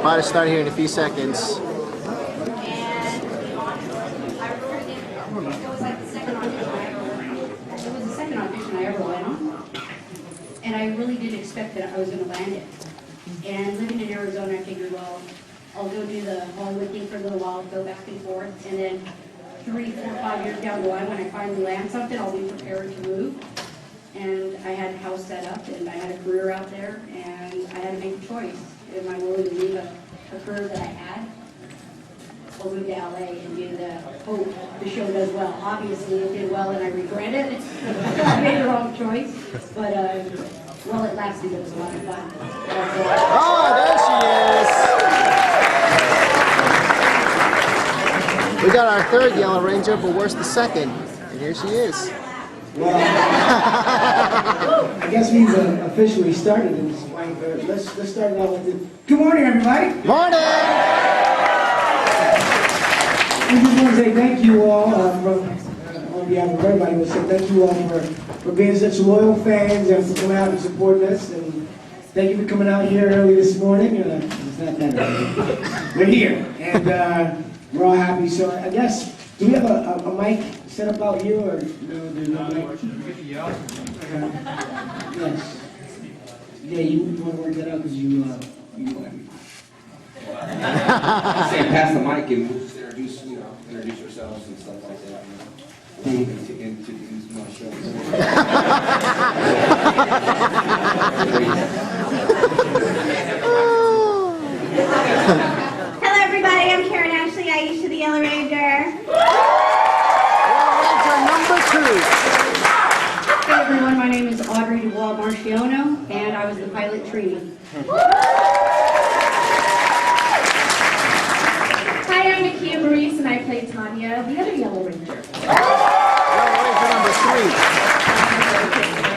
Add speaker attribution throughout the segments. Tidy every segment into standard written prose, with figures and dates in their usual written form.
Speaker 1: About to start here in a few seconds.
Speaker 2: And I really didn't expect that I was going to land it. And living in Arizona, I figured, well, I'll go do the Hollywood thing for a little while, go back and forth, and then 3, 4, 5 years down the line, when I finally land something, I'll be prepared to move. And I had a house set up, and I had a career out there, and I had to make a choice. Am I willing to leave a career that I had, or move to LA and do hope the show does well? Obviously, it did well, and I regret it. I made the wrong choice, but well, it lasted. It was a lot of fun.
Speaker 1: Oh, there she is. We got our third Yellow Ranger, but where's the second? And here she is.
Speaker 3: Well, I guess we've officially started in this point, but let's start out with it. Good morning, everybody.
Speaker 1: Morning.
Speaker 3: I just want to say thank you all on behalf of everybody. I want to say thank you all for being such loyal fans and for coming out and supporting us. And thank you for coming out here early this morning. It's not that early. We're here, and we're all happy. So I guess, do we have a mic set up out here, or there's no mic? Yes. Yeah, you want to work that out because you
Speaker 4: Say pass the mic and we'll just introduce ourselves and stuff like that. Introduce my show.
Speaker 5: Hello, everybody. I'm Karen Ashley. I used to the Yellow Ranger.
Speaker 1: Number 2.
Speaker 2: Hey everyone, my name is Audrey Dubois Marciano, and I was the pilot Trini.
Speaker 5: Hi, I'm Nakia Maurice, and I played Tanya, the other Yellow Ranger.
Speaker 1: Yellow Ranger number 3.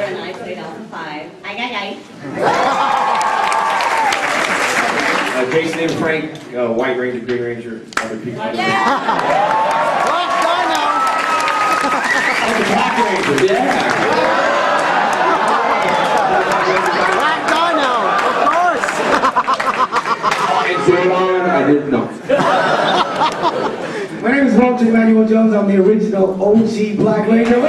Speaker 5: And I played Alpha 5. Aye.
Speaker 4: Jason and Frank, White Ranger, Green Ranger, other people.
Speaker 1: Black Dino.
Speaker 4: Black Ranger, yeah.
Speaker 1: Black Dino, of course.
Speaker 4: And Zordon, I didn't know.
Speaker 3: My name is Walter Emmanuel Jones. I'm the original OG Black Ranger.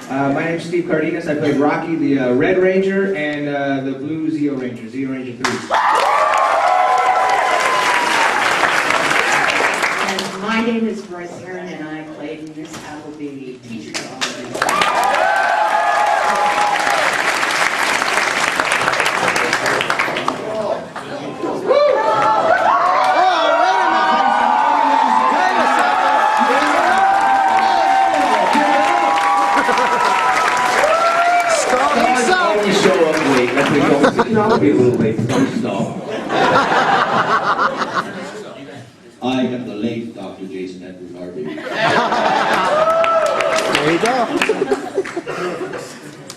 Speaker 4: My name's Steve Cardenas. I played Rocky, the Red Ranger, and the Blue Zeo Ranger 3.
Speaker 6: And my name is Bryce Aaron, and I played Miss Appleby, teacher to all of you.
Speaker 4: I'll be a little late. Don't stall.
Speaker 7: I am the late Dr. Jason Edward Harvey.
Speaker 1: There you go.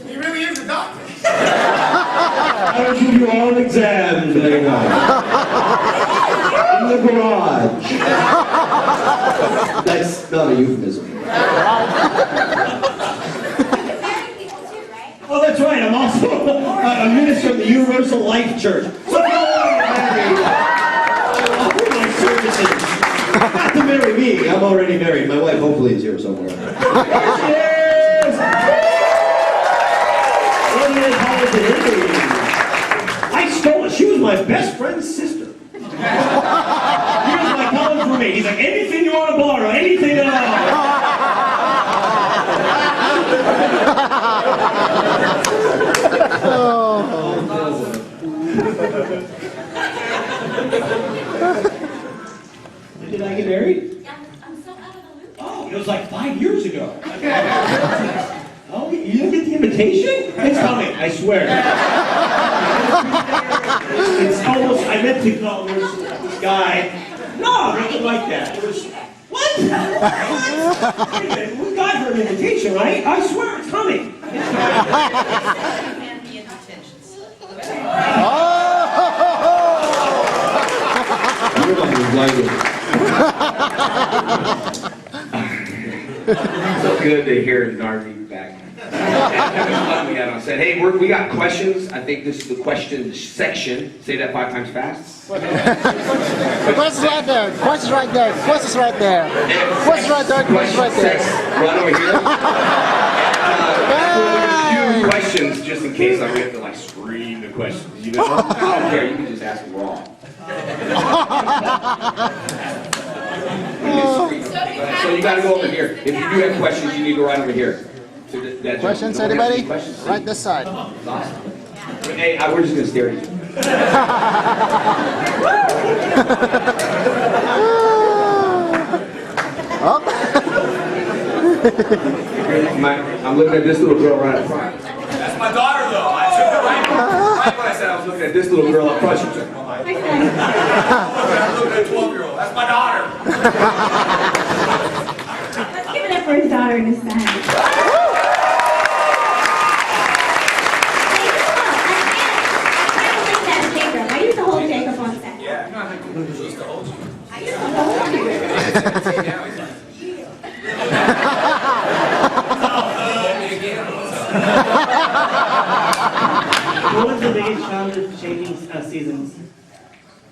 Speaker 8: He really is a doctor.
Speaker 7: I'll give you all exams later on. In the garage. That's not a euphemism. Oh, that's right. I'm also a minister of the Universal Life Church. So if you don't want to marry, offer my services. Not to marry me. I'm already married. My wife hopefully is here somewhere. There she is! I stole it. She was my best friend's sister. Here's my college roommate. He's like, anything you want to borrow, anything at all. When did I get married?
Speaker 5: I'm so out of the loop.
Speaker 7: Oh, it was like 5 years ago. Oh, you didn't get the invitation? It's coming, I swear. It's almost, I meant to call this guy. No, nothing like that. It was, what? What? Wait a minute, we got her an invitation, right? I swear it's coming.
Speaker 1: Oh,
Speaker 4: So good to hear Narvi back. That was fun we had on set. Hey, we got questions. I think this is the question section. Say that 5 times fast.
Speaker 1: The question's right there. The question's right there. The question's right there. The question's right there. The question's right there.
Speaker 4: Right over here. We're gonna do questions just in case I have to like scream the questions. You know, I don't care. You can just ask them raw. So you got to go over here. If you do have questions, you need to go right over here. So
Speaker 1: Questions, anybody? Right this side.
Speaker 4: Awesome. Hey, we're just gonna stare at you. I'm looking at this little girl right up front. That's my daughter, though. I took her right when I said I was looking at this little girl up front. She took my life. I'm looking at a 12-year-old. That's my daughter.
Speaker 5: Let's give it up for his daughter and his son. I used to hold Jacob on set.
Speaker 4: Yeah, no, I think she used to hold you.
Speaker 5: I used to hold you.
Speaker 8: What was the biggest challenge of changing seasons?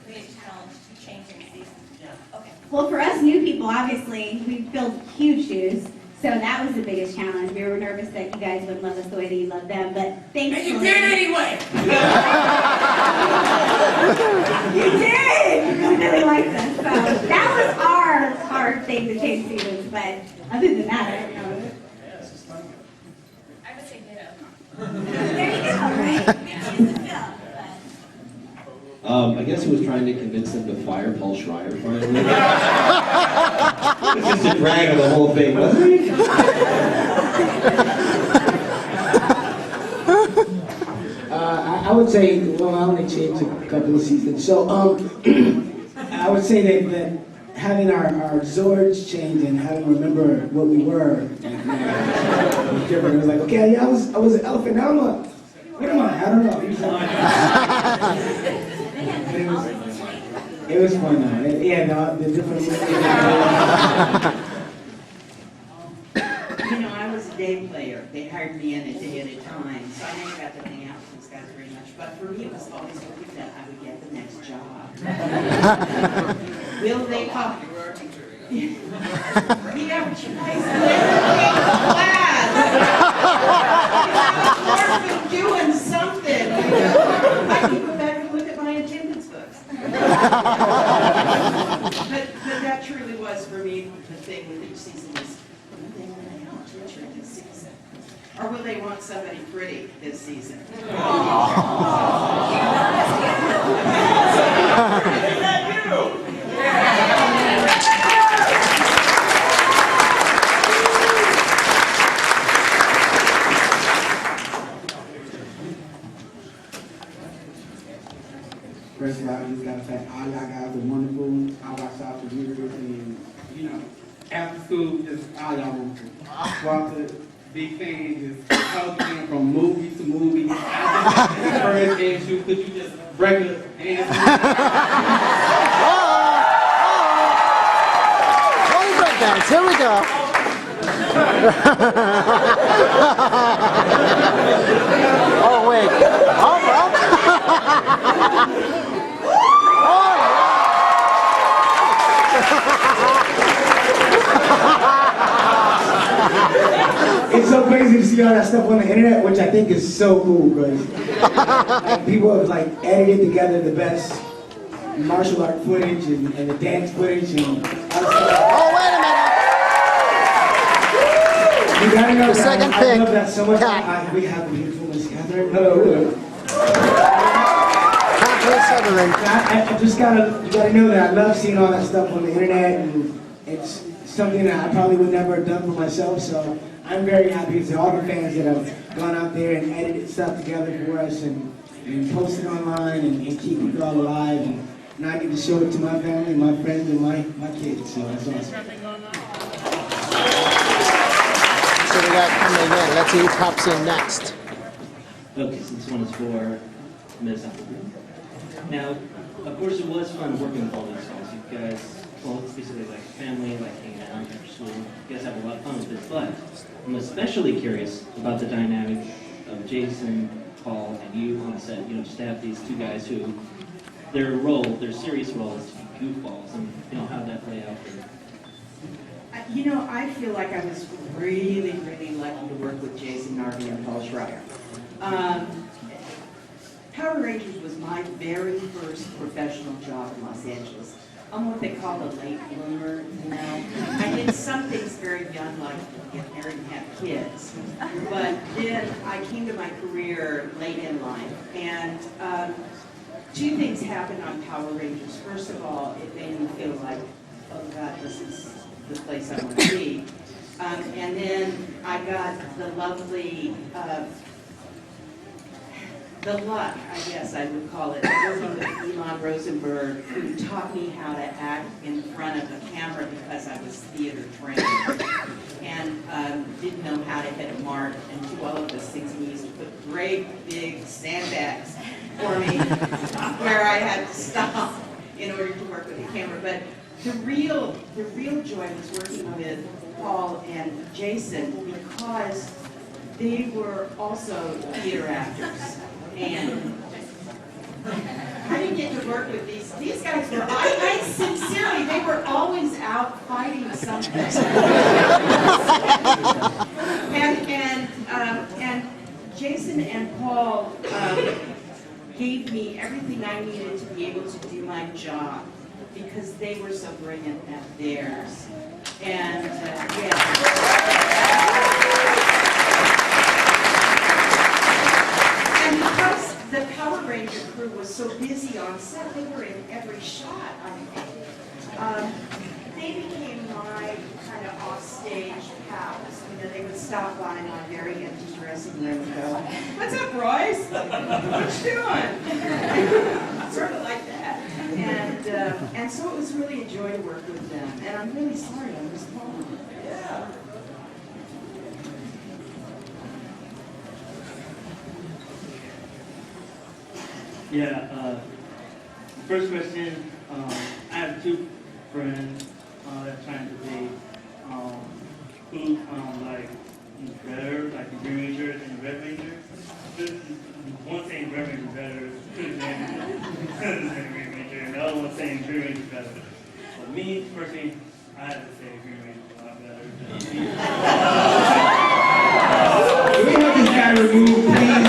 Speaker 9: Biggest challenge to changing seasons? Yeah. Okay.
Speaker 2: Well, for us new people, obviously, we filled huge shoes. So that was the biggest challenge. We were nervous that you guys wouldn't love us the way that you love them, but thankfully...
Speaker 9: And you did anyway!
Speaker 2: You did! You really liked us. So that was our hard thing to change seasons, but other than that, I don't know.
Speaker 9: I would say ditto.
Speaker 2: There you go, right?
Speaker 7: I guess he was trying to convince them to fire Paul Schreier finally. It's just a drag of the whole thing, wasn't it?
Speaker 3: I would say, well, I only changed a couple of seasons. So, I would say that having our Zords change and having to remember what we were, like, was different. It was like, okay, yeah, I was an elephant. Now I'm a, what am I? I don't know. It was fun though. Yeah, no, the different.
Speaker 6: You know, I was a day player. They hired me in a day at a time, so I never got to hang out with those guys very much. But for me, it was always hoping that I would get the next job. Will they call? Yeah, but you guys literally class. Morphin doing something. I can go back and look at my attendance books. But that truly was for me the thing with each season is, will they want a health teacher this season? Or will they want somebody pretty this season? Is that you?
Speaker 3: First of all, I just gotta say, all y'all guys are wonderful. I watched out for years, and you know, after school, just all y'all wonderful. Walter, big fan, just helping from movie to movie. I just first and shoot, could you just break it and
Speaker 1: Holy breakdance, here we go. Oh, wait. Oh,
Speaker 3: it's so crazy to see all that stuff on the internet, which I think is so cool, because people have like edited together the best martial art footage and the dance footage and all that stuff.
Speaker 1: Oh, wait a minute.
Speaker 3: You gotta know
Speaker 1: The
Speaker 3: that
Speaker 1: second
Speaker 3: I
Speaker 1: pick.
Speaker 3: love that so much.
Speaker 1: Cat.
Speaker 3: We have a beautiful Miss Catherine. Hello.
Speaker 1: Catherine Sutherland.
Speaker 3: I just you gotta know that I love seeing all that stuff on the internet, and it's something that I probably would never have done for myself. So I'm very happy to all the fans that have gone out there and edited stuff together for us and posted online and keeping it all alive. And now I get to show it to my family, my friends, and my kids. So that's awesome.
Speaker 1: So we got coming in. Let's see who pops in next.
Speaker 8: Okay, so this one is for Ms. Appleby. Now, of course, it was fun working with all these songs. guys, well, it's basically like family, like hanging out after school. You guys have a lot of fun with this, but I'm especially curious about the dynamic of Jason, Paul, and you on set. You know, just to have these two guys who, their role, their serious role is to be goofballs, and you know, how'd that play out for you?
Speaker 6: You know, I feel like I was really, really lucky to work with Jason Narvi and Paul Schreier. Power Rangers was my very first professional job in Los Angeles. I'm what they call a late bloomer, you know. I did some things very young, like get married and have kids. But then I came to my career late in life. And two things happened on Power Rangers. First of all, it made me feel like, oh God, this is the place I want to be. And then I got the lovely, the luck, I guess I would call it, working with Elon Rosenberg, who taught me how to act in front of a camera because I was theater trained and didn't know how to hit a mark. And to all of those things, he used to put great big sandbags for me where I had to stop in order to work with the camera. But the real joy was working with Paul and Jason because they were also theater actors. And I didn't get to work with these guys were, I sincerely, they were always out fighting something. and Jason and Paul gave me everything I needed to be able to do my job because they were so brilliant at theirs. And And because the Power Ranger crew was so busy on set, they were in every shot, I think. They became my kind of off-stage pals. You know, they would stop by in my very empty dressing room and go, "What's up, Royce? What you doing?" Sort of like that. And so it was really a joy to work with them. And I'm really sorry I missed Paul. Yeah.
Speaker 8: Yeah, first question, I have two friends that trying to date who like better, like the Green Ranger and the Red Ranger. One saying Red Ranger better, two saying Green Ranger, and the other one saying Green Ranger better. For me, personally, I have to say Green Ranger a lot better.
Speaker 7: Can we have this guy removed, please?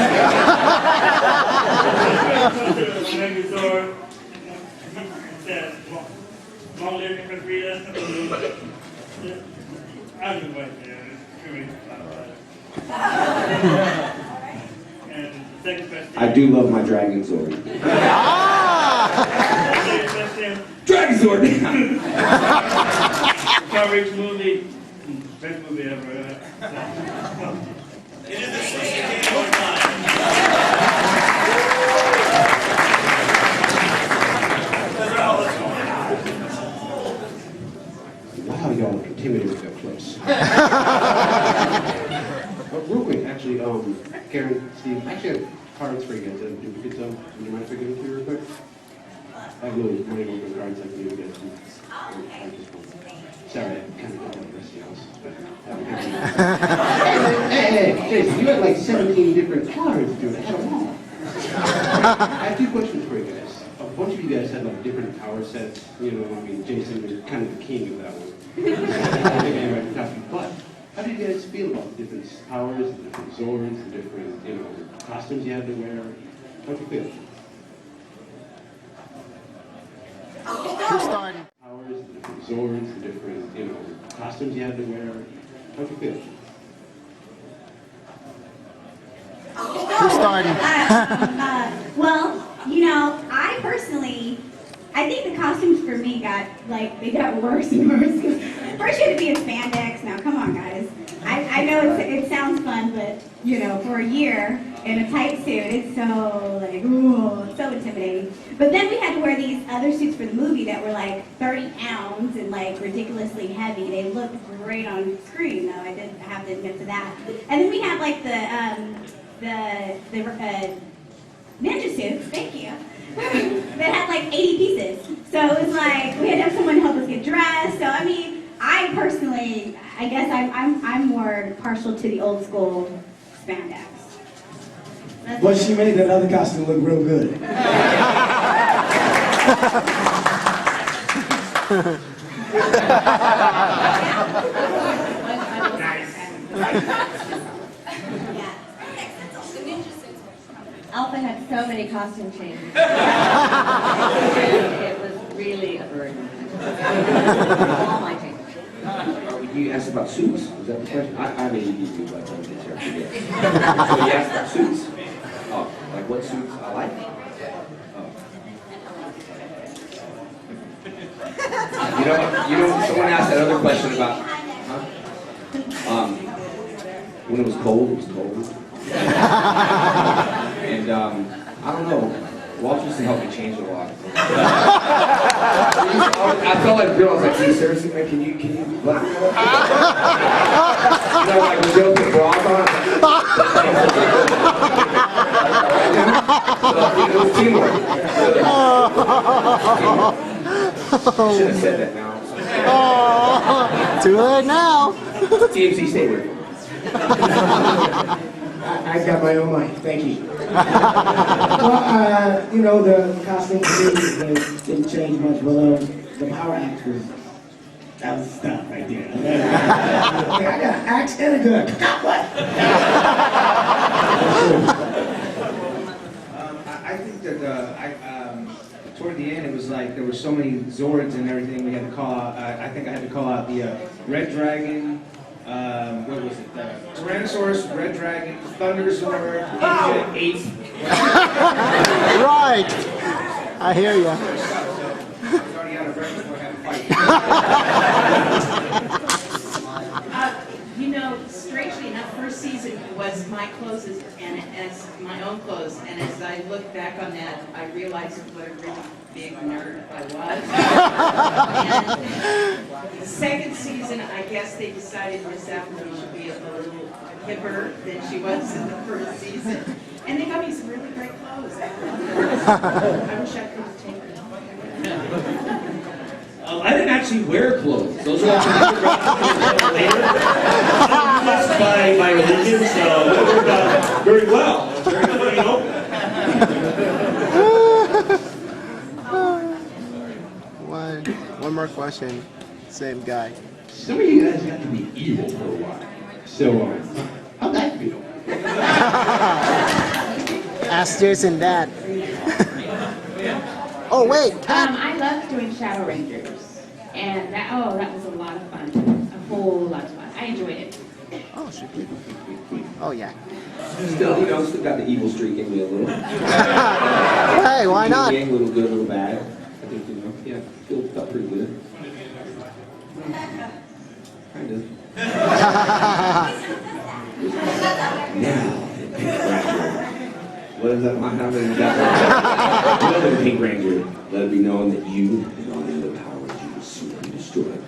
Speaker 8: Come to the Ranger store, he says, long live Nicholas Rita. I was right there. Green Ranger a lot better. And the second question.
Speaker 4: I do love my Dragon Zord.
Speaker 8: Second question.
Speaker 4: Dragon Zord!
Speaker 8: Power Rangers movie, best movie ever. It is the 60th time.
Speaker 7: Wow, y'all are intimidated with that close. Real quick, actually, Karen, Steve, actually, I have cards for you guys. If you could would you mind if I give it to you real quick? I have little money on cards I can give you guys. Sorry, I kind of got the rest of y'all's. Hey, you had like 17 different cards, dude. I had them all. I have two questions for you guys. A bunch of you guys had like different power sets. You know, I mean, Jason, you're kind of the king of that one. I think anybody can top you. But how did you guys feel about the different powers, the different Zords, the different, you know, costumes you had to wear? How'd you feel?
Speaker 1: Who's starting?
Speaker 7: Powers, the different Zords, the different, you know, costumes you had to wear. How'd you feel?
Speaker 1: Who's starting?
Speaker 10: Well, you know, I personally, I think the costumes for me they got worse and worse. First you had to be in spandex. Now, come on, guys. I know it sounds fun, but, you know, for a year in a tight suit, it's so, like, ooh, it's so intimidating. But then we had to wear these other suits for the movie that were, like, 30 pounds and, like, ridiculously heavy. They looked great on screen, though. I did have to admit to that. And then we had, like, the ninja suits, thank you. that had like 80 pieces. So it was like we had to have someone help us get dressed. So I mean, I personally, I guess I'm more partial to the old school spandex.
Speaker 3: But she made that other costume look real good.
Speaker 5: Alpha had so many costume changes. It was really a burden. All my changes.
Speaker 4: You asked about suits? Was that the question? I mean, you do, but I don't get there. So you asked about suits? Oh, like what suits I like? Oh. You know, someone asked that other question about, when it was cold, it was cold. And I don't know, Walt used to help me change a lot. I felt like Bill, I was like, hey, seriously, man, can you let me know? You know, like when Bill put bras on. It was teamwork. I should have said that now.
Speaker 1: Too late now.
Speaker 4: TMC, stay with me.
Speaker 3: I got my own life. Thank you. Well, you know, the costume they didn't change much, but the power axe that was stuff right there. I got an axe and a gun. What?
Speaker 11: I think that toward the end, it was like there were so many Zords and everything we had to call out. I think I had to call out the Red Dragon. What was it? Tyrannosaurus, Red Dragon, Thunder Zord, Indicia 8.
Speaker 1: Right. I hear you.
Speaker 11: I was already out of breath before I had to fight.
Speaker 6: You know, strangely enough, first season was my clothes and as my own clothes, and as I look back on that, I realized what a really big nerd I was. And the second season, I guess they decided Miss Appleton should be a little hipper than she was in the first season, and they got me some really great clothes. I wish I could have taken them.
Speaker 7: I didn't actually wear clothes. Those are later. by religion, so it worked out very well. Very clean open.
Speaker 1: One more question. Same guy.
Speaker 7: Some of you guys got to be evil for a while. So, how'd that feel?
Speaker 1: Ask Jason that. Oh wait,
Speaker 12: I loved doing Shadow Rangers, and that was a lot of fun, a whole lot of fun. I enjoyed it.
Speaker 1: Oh, should be. Oh yeah.
Speaker 4: Still got the evil streak in me a little.
Speaker 1: Hey, why not?
Speaker 4: A little good, a little bad. I think, felt pretty good. Kind of. Now, what is that? How many got that? Pink Ranger. Let it be known that you and all the other powers you will soon be destroyed.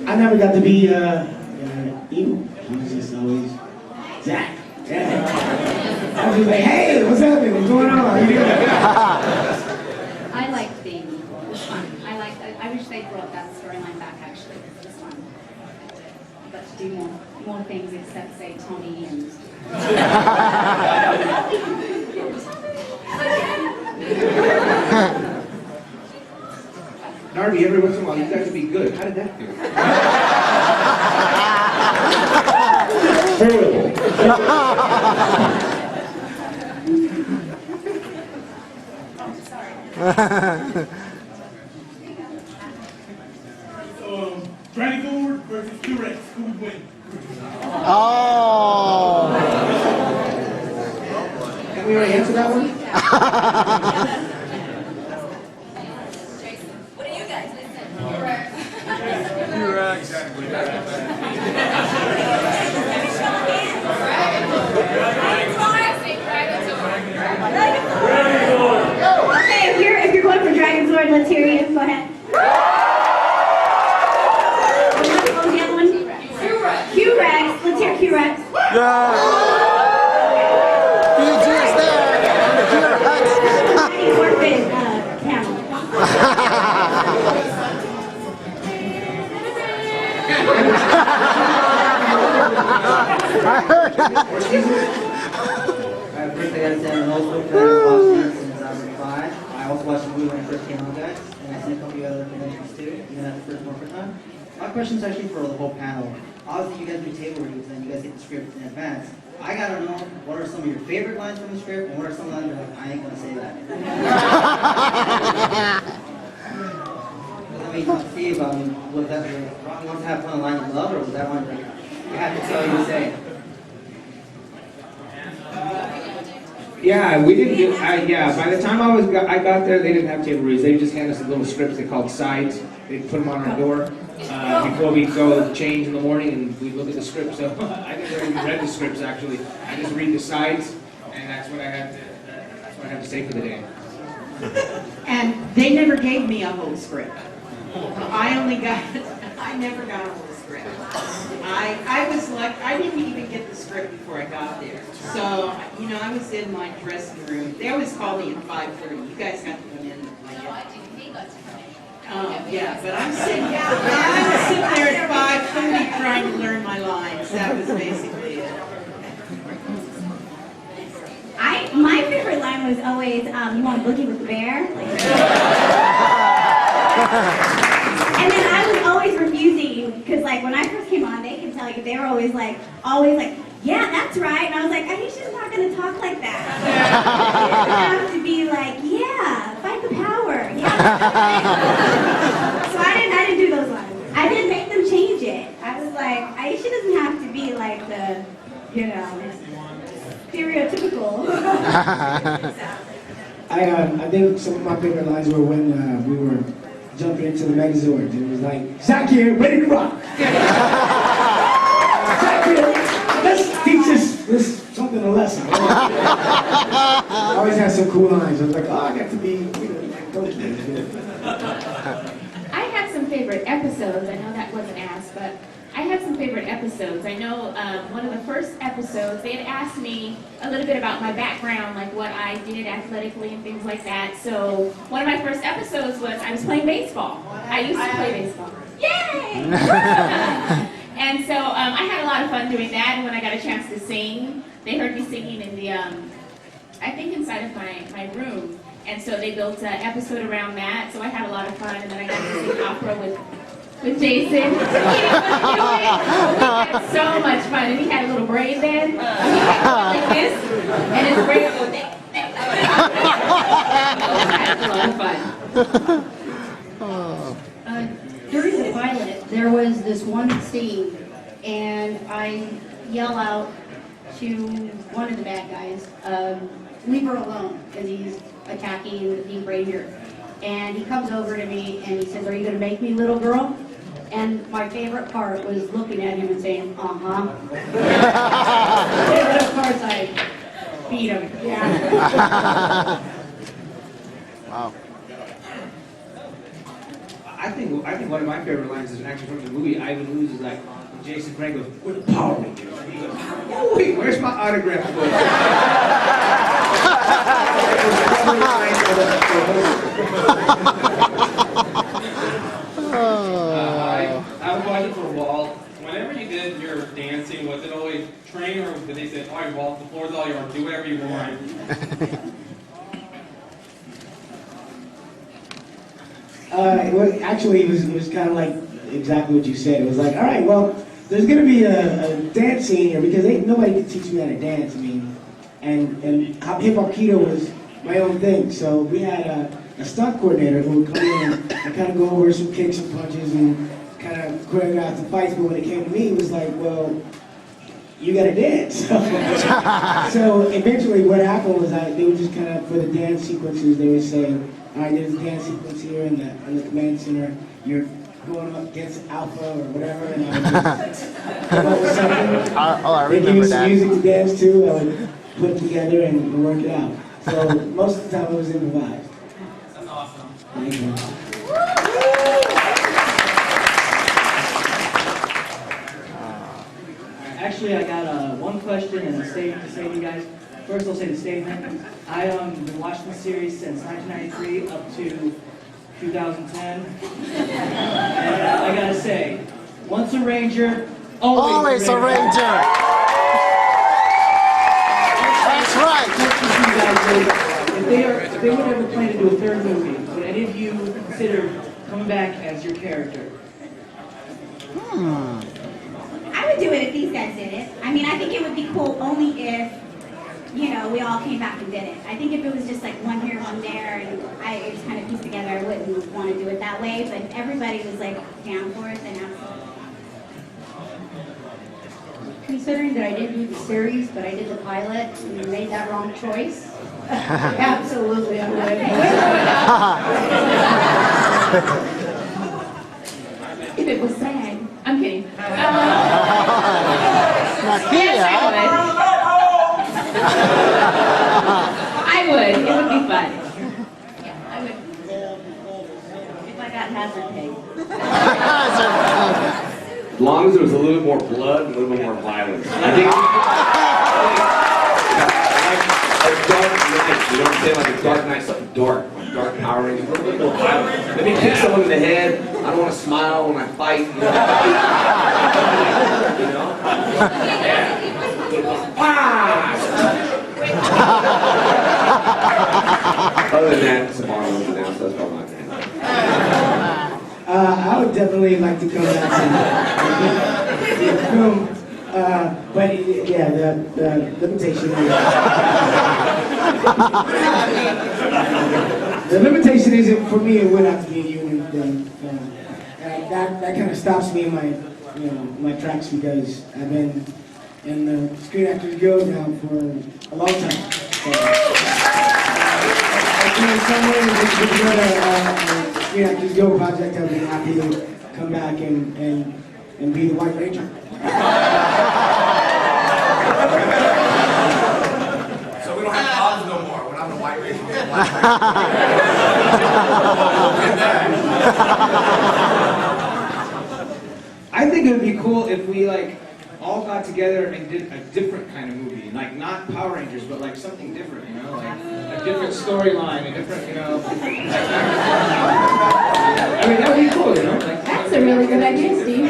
Speaker 3: I never got to be evil. I was just always Zach. Yeah. I was just like, hey, what's happening? What's going on? How you doing?
Speaker 12: I liked being evil. It was fun. I wish they brought that storyline back actually. It was fun. But to do more things except say Tommy and.
Speaker 11: Darby, every once in a while, you got to be good. How did that feel?
Speaker 7: Horrible.
Speaker 8: Dragon versus T-Rex, who would win?
Speaker 1: Oh.
Speaker 11: Can we already answer that one?
Speaker 9: What do you guys listen?
Speaker 10: Okay, if you're going for Dragon Sword, let's hear you. Go ahead. What was the other one?
Speaker 1: heard that.
Speaker 13: First, I gotta say, I'm an old school fan. I've watched it since I was 5. I also watched the movie when it first came out, guys. And I've seen a couple of other conventions too, even at the first Morphicon. My question is actually for the whole panel. Obviously, you guys do table reads and you guys get the script in advance. I gotta know what are some of your favorite lines from the script and what are some lines that like, I ain't gonna say that. I mean, Steve, was that the wrong one to have fun line of love, or was that one that you had to tell you to say?
Speaker 11: Yeah, we didn't do. Yeah, by the time I got there, they didn't have table reads. They just handed us little scripts they called sides. They'd put them on our door before we go change in the morning, and we'd look at the script. So I never even read the scripts actually. I just read the sides, and that's what I had to say for the day.
Speaker 6: And they never gave me a whole script. I never got a whole script. I was like, I didn't even get the script before I got there. So, you know, I was in my dressing room. They always call me at 5:30. You guys got to come in. Yeah, but I'm sitting there at 5:30 trying to learn my lines. That was basically it.
Speaker 10: My favorite line was always, you want to boogie with the bear? And then I was always refusing, because like when I first came on, they can tell you, they were always like, yeah, that's right. And I was like, Aisha's not going to talk like that. You have to be like, yeah, fight the power. Yeah. So I didn't do those lines. I didn't make them change it. I was like, Aisha doesn't have to be like the, you know, stereotypical.
Speaker 3: I think some of my favorite lines were when we were jumping into the Megazord. It was like, Zach here, ready to rock. Zach here, let's teach this something a lesson. I always had some cool lines. I was like, oh, I got to be, you know, like those things.
Speaker 12: I had some favorite episodes. I know that wasn't asked, but I had some favorite episodes. I know one of the first episodes, they had asked me a little bit about my background, like what I did athletically and things like that. So one of my first episodes was I was playing baseball. I used to play baseball. Yay! And so I had a lot of fun doing that, and when I got a chance to sing, they heard me singing in the, I think inside of my room. And so they built an episode around that, so I had a lot of fun, and then I got to sing opera with Jason. He had so much fun, and he had a little braid then. He had like this, and his braid would go thick. That was a lot of fun.
Speaker 2: During the pilot, there was this one scene, and I yell out to one of the bad guys, leave her alone, because he's attacking the Pink Ranger. And he comes over to me and he says, are you going to make me little girl? And my favorite part was looking at him and saying, uh-huh. And of course I beat him. Yeah.
Speaker 1: Wow.
Speaker 11: I think one of my favorite lines is actually from the movie. Ivan Ooze is like, Jason Frank goes, we're the Power Rangers. And he goes, oh wait, where's my autograph book?
Speaker 14: I was watching for a while. Whenever you did your dancing, was it always train or did they say, all right, Walt, the floor's all yours, do whatever you want?
Speaker 3: Well, actually, it was kind of like exactly what you said. It was like, all right, well, there's going to be a dance scene here because nobody can teach me how to dance. I mean, and hip hop keto was my own thing. So we had a stunt coordinator who would come in and kind of go over some kicks and punches and kind of choreograph the fights. But when it came to me, it was like, well, you got to dance. So eventually, what happened was they would just kind of for the dance sequences, they would say, all right, there's a dance sequence here in the command center. You're going up against Alpha or whatever, and I would just come up with something.
Speaker 1: I
Speaker 3: They give
Speaker 1: remember
Speaker 3: me some
Speaker 1: that.
Speaker 3: music to dance to. I would put it together and work it out. So most of the time it was improvised.
Speaker 14: That's awesome.
Speaker 3: Thank you.
Speaker 13: Actually, I got one question and a statement to say to you guys. First, I'll say the statement. I've been watching the series since 1993 up to 2010. And I gotta say, once a Ranger, always
Speaker 1: Always a Ranger.
Speaker 3: if they would ever plan to do a third movie, would any of you consider coming back as your character?
Speaker 10: I would do it if these guys did it. I mean, I think it would be cool only if, you know, we all came back and did it. I think if it was just like one here, one there, and it was kind of pieced together, I wouldn't want to do it that way. But if everybody was like down for it, then absolutely.
Speaker 2: Considering that I didn't do the series, but I did the pilot, and you made that wrong choice. Absolutely, I would.
Speaker 12: If it was sad. I'm kidding. Yes, I would. It would be fun. Yeah, I would.
Speaker 2: If I got hazard pay.
Speaker 4: As long as there was a little bit more blood and a little bit more violence. I think like Dark Knight, you know what I'm saying? Like a Dark Knight, something dark, like Dark Power Rangers, a little bit more violence. Let me kick someone in the head. I don't want to smile when I fight. You know? You know? Other than that, tomorrow was announced. That's probably my thing.
Speaker 3: I would definitely like to come back to the film, but yeah, the limitation is the limitation isn't for me. It would have to be a union film. That kind of stops me in my my tracks because I've been in the Screen Actors Guild now for a long time. So, in some ways, if we go to Screen Actors Guild project, I'll be happy to come back and be the White Ranger.
Speaker 15: So we don't have odds no more when I'm the White Ranger.
Speaker 11: I think it would be cool if we like all got together and did a different kind of movie, like not Power Rangers, but like something different, you know, like a different storyline, a different, you know. I mean, that would be cool, you know. Like,
Speaker 12: that's a really good idea, Steve.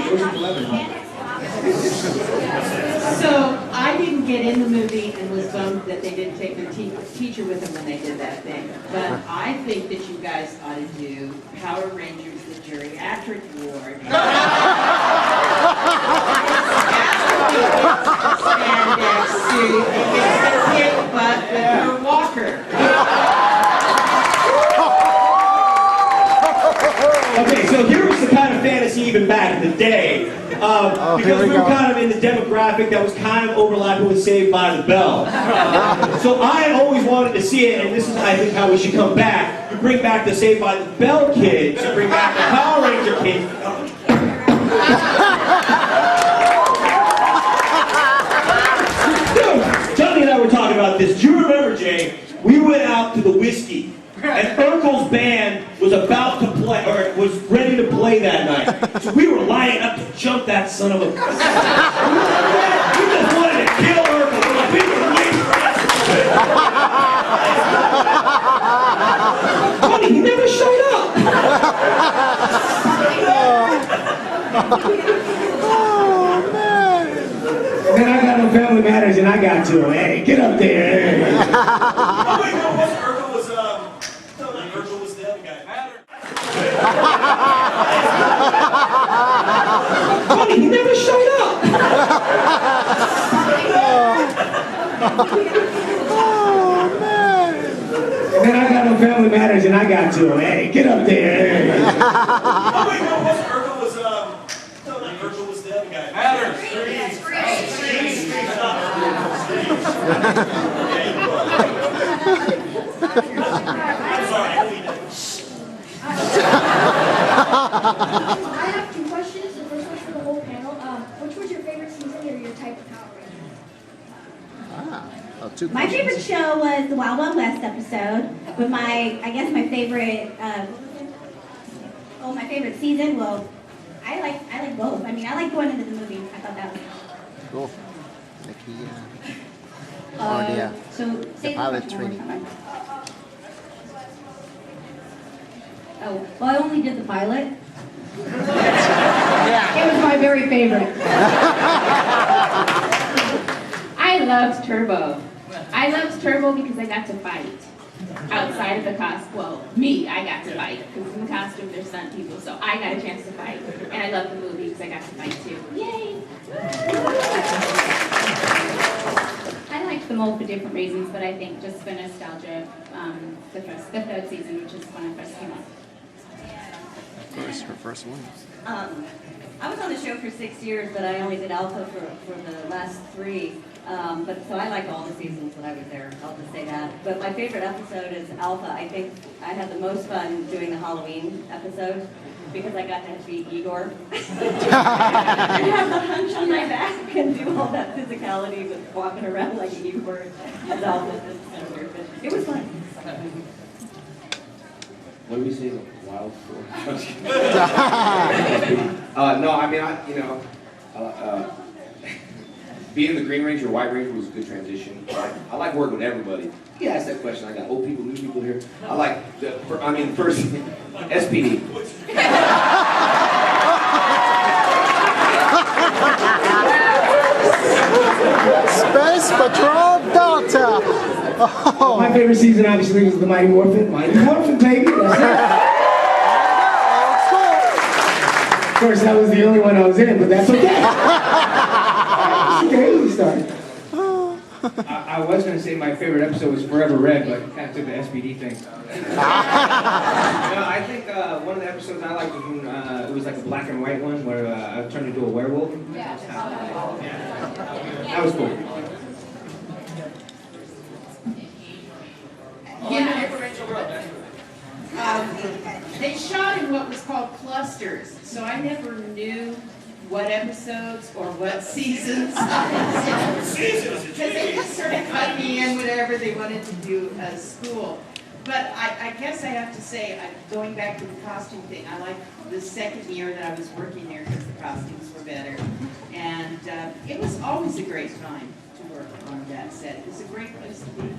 Speaker 6: So I didn't get in the movie and was bummed that they didn't take the teacher with them when they did that thing. But I think that you guys ought to do Power Rangers, the Geriatric Ward. Spandex suit and kick butt with her walker.
Speaker 7: Okay, so here was the kind of fantasy even back in the day. Because we were kind of in the demographic that was kind of overlapping with Saved by the Bell. So I always wanted to see it, and this is, I think, how we should come back. You bring back the Saved by the Bell kids, you bring back the Power Ranger kids. Dude, Johnny and I were talking about this. Do you remember, Jay? We went out to the whiskey. And Urkel's band was about to play, or was ready to play that night. So we were lining up to jump that son of a... We just wanted to kill Urkel. We were waiting for us. Funny, he never showed up.
Speaker 3: And then I got no Family Matters, and I got to. Hey, get up there. Hey.
Speaker 7: Oh, wait, no, Urkel was, Urkel was the other guy. Funny, he never showed up.
Speaker 3: And then I got no Family Matters, and I got to. Hey, get up there. Hey.
Speaker 7: Oh, wait, no, Urkel was, Urkel was the other guy. Matters.
Speaker 5: I have two questions. The first one's for the whole panel. Which was your favorite season or your type of Power Ranger?
Speaker 10: My favorite show was the Wild Wild West episode, but I guess my favorite, my favorite season, well, I like both. I mean, I like going into the movie. I thought that was
Speaker 1: Cool.
Speaker 10: so say
Speaker 1: pilot
Speaker 10: the
Speaker 1: training.
Speaker 2: Oh, well, I only did the pilot. It was my very favorite.
Speaker 12: I loved Turbo. I I loved Turbo because I got to fight outside of the costume. Well, I got to fight because in the costume there's stunt people, so I got a chance to fight. And I loved the movie because I got to fight too. Yay!
Speaker 16: I liked them all for different reasons, but I think just for nostalgia, the third season, which is when I first came on.
Speaker 1: Her first one.
Speaker 17: I was on the show for 6 years, but I only did Alpha for the last 3. So I like all the seasons when I was there, I'll just say that. But my favorite episode is Alpha. I think I had the most fun doing the Halloween episode because I got to beat Igor. And have the hunch on my back and do all that physicality with walking around like Igor as Alpha. It was fun.
Speaker 4: What do we say? Wild for? No, I mean, being the Green Ranger, White Ranger was a good transition. I like working with everybody. You asked that question. I got old people, new people here. I like first SPD.
Speaker 1: Space Patrol Delta. Oh.
Speaker 3: My favorite season, obviously, was the Mighty Morphin. Mighty Morphin, baby. That's it. Of course, that was the only one I was in, but that's okay. Okay, easy start.
Speaker 11: I was going to say my favorite episode was Forever Red, but kind of took the SPD thing. I think one of the episodes I liked was when it was like a black and white one where I turned into a werewolf. Yeah. That was cool.
Speaker 6: They shot in what was called clusters, so I never knew what episodes or what seasons. Because they just sort of cut me in whatever they wanted to do at school. But I guess I have to say, going back to the costume thing, I like the second year that I was working there because the costumes were better. And it was always a great time to work on that set. It was a great place to be.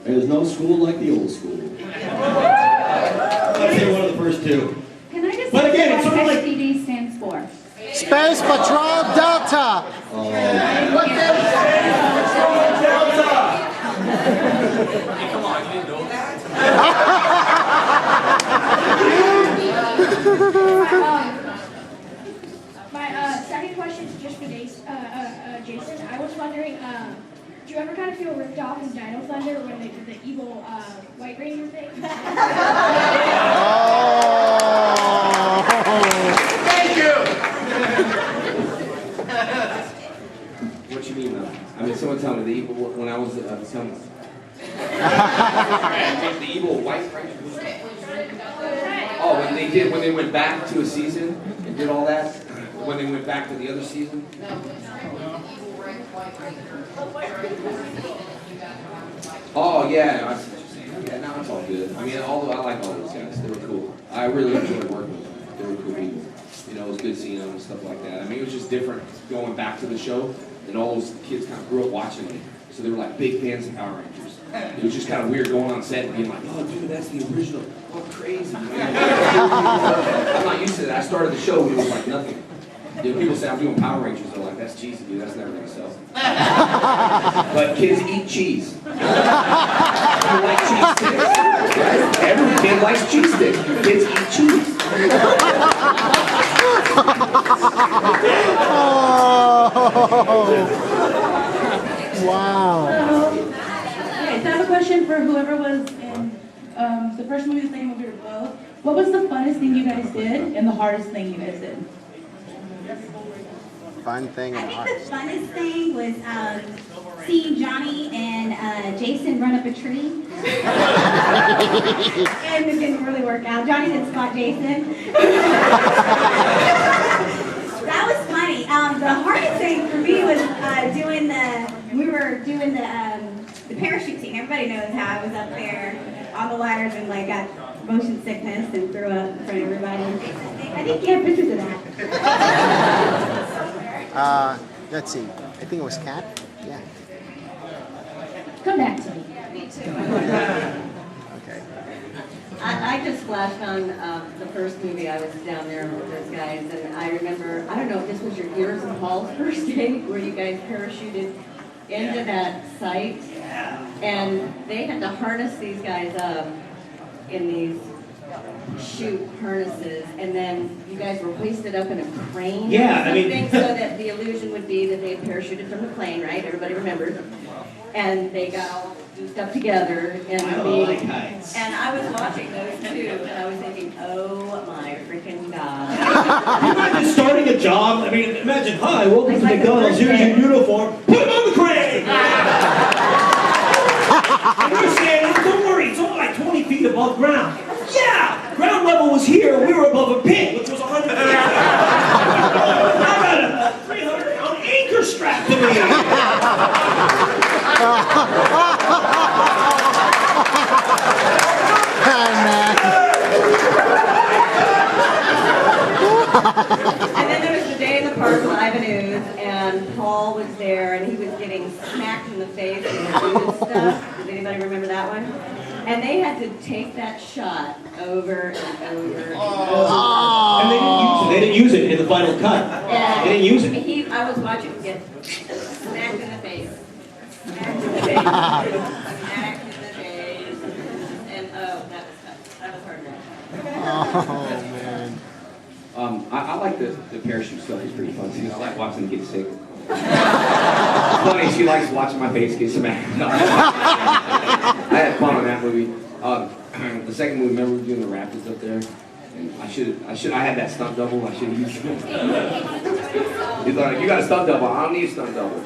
Speaker 7: There's no school like the old school. I'd say one of the first two.
Speaker 16: Can I just
Speaker 7: But again,
Speaker 16: say
Speaker 7: it's
Speaker 16: what
Speaker 7: sort of like-
Speaker 16: SPD stands for?
Speaker 1: Space Patrol Delta.
Speaker 15: Come on, you didn't know that?
Speaker 5: My second question is just for Jason. I was wondering, do you ever kind of feel ripped off in Dino Thunder when they did the evil White Ranger thing?
Speaker 15: Thank you!
Speaker 4: What you mean, though? I mean, someone tell me the evil when I was tell me. The evil White Ranger. Oh, when they went back to a season and did all that. When they went back to the other season. Oh yeah, I see what you're saying. Yeah, now it's all good. I mean, although I like all those guys, they were cool. I really enjoyed working with them. They were cool people. You know, it was good seeing them and stuff like that. I mean, it was just different going back to the show, and all those kids kind of grew up watching it, so they were like big fans of Power Rangers. It was just kind of weird going on set and being like, oh dude, that's the original. Oh, crazy. I'm not used to that. I started the show and it was like nothing. You know, people say I'm doing Power Rangers, they're like, that's cheesy, dude, that's never gonna sell. But kids eat cheese. You like cheese sticks? Every kid likes cheese sticks. Kids eat cheese.
Speaker 1: Wow.
Speaker 18: Okay, so I have a question for whoever was in the first movie, the second movie, or both. What was the funnest thing you guys did and the hardest thing you guys did?
Speaker 1: Fun thing and
Speaker 10: I
Speaker 1: hard.
Speaker 10: think the funnest thing was seeing Johnny and Jason run up a tree. And it didn't really work out. Johnny didn't spot Jason. That was funny. The hardest thing for me was doing the parachute scene. Everybody knows how I was up there on the ladders and like got motion sickness and threw up in front of everybody. I think you have pictures of that.
Speaker 1: Let's see. I think it was Cat. Yeah.
Speaker 18: Come back to me.
Speaker 1: Okay.
Speaker 17: I just flashed on the first movie. I was down there with those guys, and I remember, I don't know if this was your Ears and Halls first day, where you guys parachuted into that site. And they had to harness these guys up in these chute harnesses, and then you guys were hoisted up in a crane
Speaker 7: Yeah,
Speaker 17: or
Speaker 7: I mean-
Speaker 17: something, so that the illusion would be that they parachuted from the plane, right? Everybody remembers. And they got all goosed up together and
Speaker 7: I
Speaker 17: being-
Speaker 7: like heights.
Speaker 17: and I was watching those too, and I was thinking, oh my freaking God.
Speaker 7: Can you imagine starting a job? I mean, imagine, hi, welcome
Speaker 17: It's
Speaker 7: to
Speaker 17: like the
Speaker 7: McDonald's,
Speaker 17: first
Speaker 7: here's your
Speaker 17: day.
Speaker 7: uniform, put him on the crane! And we're saying, oh, don't worry, it's only like 20 feet above ground. Yeah, ground level was here, we were above a pit, which was 100 feet. I got a 300-pound anchor strapped to me.
Speaker 17: And then there was the day in the park live news, and Paul was there, and he was getting smacked in the face with food and stuff. Does anybody remember that one? And they had to take that shot over and over and over.
Speaker 7: And they didn't use it in the final cut.
Speaker 17: And
Speaker 7: They didn't use it.
Speaker 17: I was watching him get smacked in the face. Smacked in the face. Smacked in the face. And oh, that was tough. That was hard work.
Speaker 1: Oh, man.
Speaker 4: I like the parachute stuff. It's pretty fun. See, I like watching them get sick. Funny, she likes watching my face get smacked. I had fun on that movie. The second movie, remember we were doing the rapids up there? And I had that stunt double. I should have used it. He's like, you got a stunt double. I don't need a stunt double.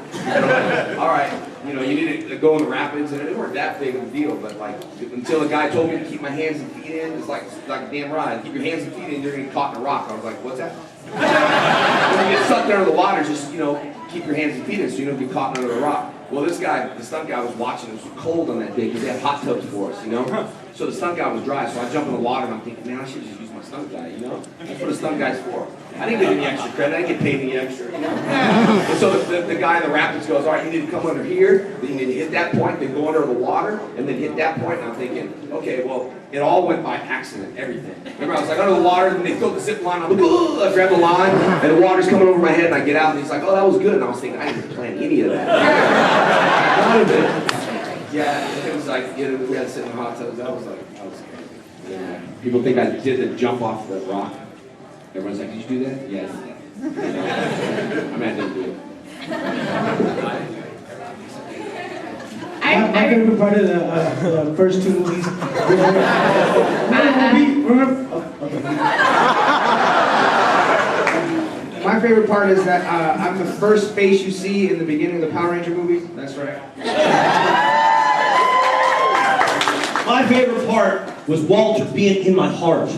Speaker 4: All right, you need to go in the rapids, and it weren't that big of a deal, but like, until the guy told me to keep my hands and feet in, it's like a damn ride. Keep your hands and feet in, you're gonna get caught in a rock. I was like, what's that? When you get sucked under the water, just, keep your hands and feet in so you don't get caught under the rock. Well, this guy, the stunt guy was watching, it was cold on that day because they had hot tubs for us, So the stunt guy was dry, so I jump in the water and I'm thinking, man, I should just use my stunt guy, That's what a stunt guy's for. I didn't get any extra credit, I didn't get paid any extra, And so the guy in the rapids goes, all right, you need to come under here, then you need to hit that point, then go under the water, and then hit that point, and I'm thinking, okay, well, it all went by accident, everything. Remember, I was like under the water, and they filled the zip line, I'm like, oh, I grab the line, and the water's coming over my head, and I get out, and he's like, oh, that was good, and I was thinking, I didn't plan any of that. None of it. Yeah, it was like, we had to sit in the hot tubs, that was crazy. Yeah. People think I did the jump off the rock. Everyone's like, did you do that? Yes. I mean, I didn't do it.
Speaker 3: My favorite part of the first two movies.
Speaker 11: My favorite part is that I'm the first face you see in the beginning of the Power Ranger movies. That's right.
Speaker 7: My favorite part was Walter being in my heart.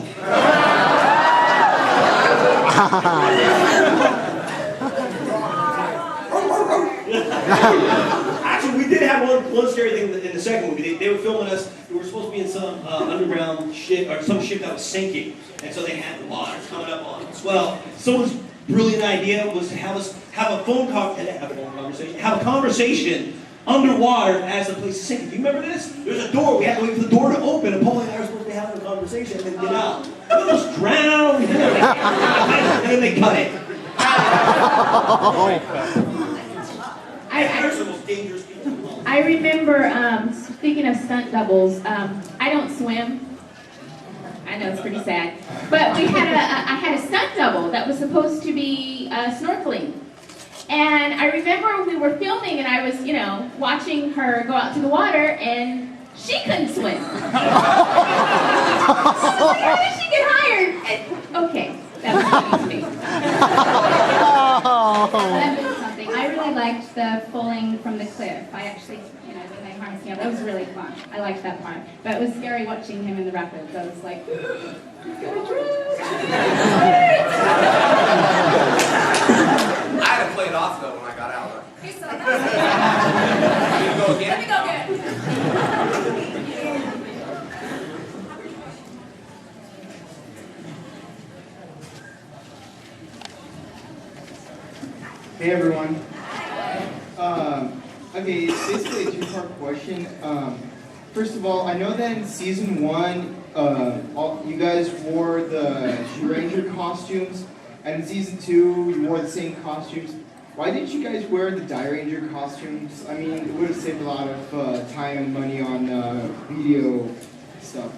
Speaker 7: Actually, we did have one scary thing in the second movie. They were filming us. We were supposed to be in some underground ship, or some ship that was sinking. And so they had the water coming up on us. Well, someone's brilliant idea was to have us have a conversation underwater as the place is sinking. Do you remember this? There's a door. We had to wait for the door to open, and Paul and I were supposed to be having a conversation and then get out. We almost drowned. And then they cut it.
Speaker 12: I remember, speaking of stunt doubles, I don't swim. I know it's pretty sad. But I had a stunt double that was supposed to be snorkeling. And I remember we were filming and I was, watching her go out to the water and she couldn't swim. So how did she get hired? Okay, that was funny to me.
Speaker 16: That was something. I really liked the falling from the cliff. I actually, when they harnessed me up, that was really fun. I liked that part. But it was scary watching him in the rapids. I was like, he's gonna drown.
Speaker 15: I had to play it off though when I got out.
Speaker 9: He's so
Speaker 15: Let me go again.
Speaker 9: Let me go again.
Speaker 19: Hey everyone. Okay, it's basically a two-part question. First of all, I know that in season 1, you guys wore the Ranger costumes, and in season 2, you wore the same costumes. why didn't you guys wear the Die Ranger costumes? I mean, it would have saved a lot of time and money on video stuff.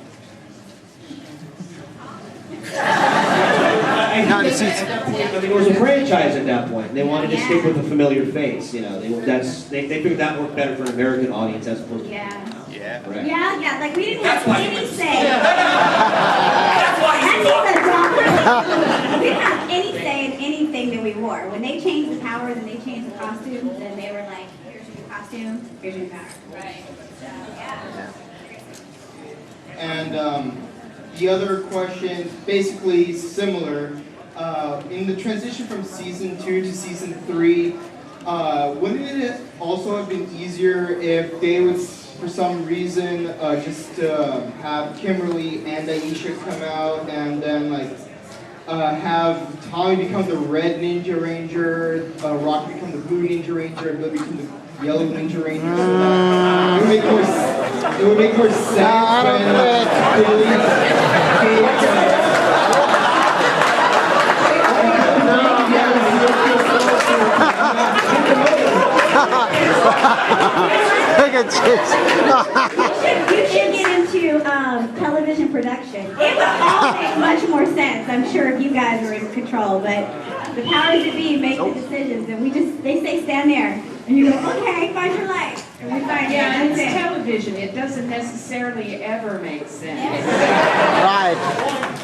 Speaker 7: I mean, it was a franchise at that point. They wanted to stick with a familiar face. You know, they figured that worked better for an American audience as opposed to.
Speaker 10: Yeah.
Speaker 7: Yeah. Right.
Speaker 10: Yeah, like we didn't have any say.
Speaker 15: That's why
Speaker 10: We didn't have any say in anything that we wore. When they changed the powers and they changed the costumes, then they were like, here's your new costume, here's your new power. Right. So, yeah.
Speaker 19: And the other question, basically similar. In the transition from season 2 to season 3, wouldn't it also have been easier if they would, for some reason, just have Kimberly and Aisha come out and then like have Tommy become the red Ninja Ranger, Rock become the blue Ninja Ranger, and Bill become the yellow Ninja Ranger? So that it would make more sense when Billy
Speaker 1: Look at
Speaker 10: You should get into television production. It would all make much more sense, I'm sure, if you guys were in control, but the powers that be make the decisions, and they say stand there, and you go, okay, find your light. And we find
Speaker 12: Yeah,
Speaker 10: it.
Speaker 12: it's
Speaker 10: That's it.
Speaker 12: television. It doesn't necessarily ever make sense.
Speaker 1: Right.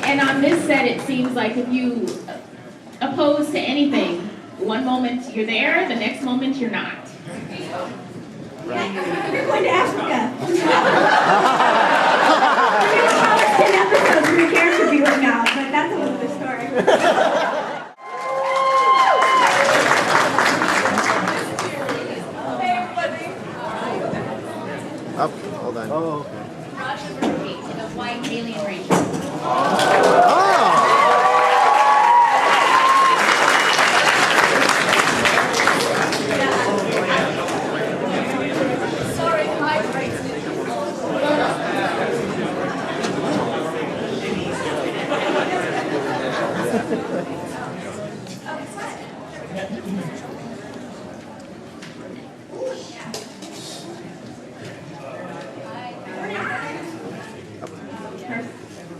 Speaker 12: And on this set, it seems like if you oppose to anything, one moment you're there, the next moment you're not.
Speaker 10: You're going to Africa. We're going to probably 10 episodes for your character viewing now, but that's a little bit story.
Speaker 1: Oh, hold on. Oh, okay.
Speaker 12: Roger Murphy, the white alien ranger.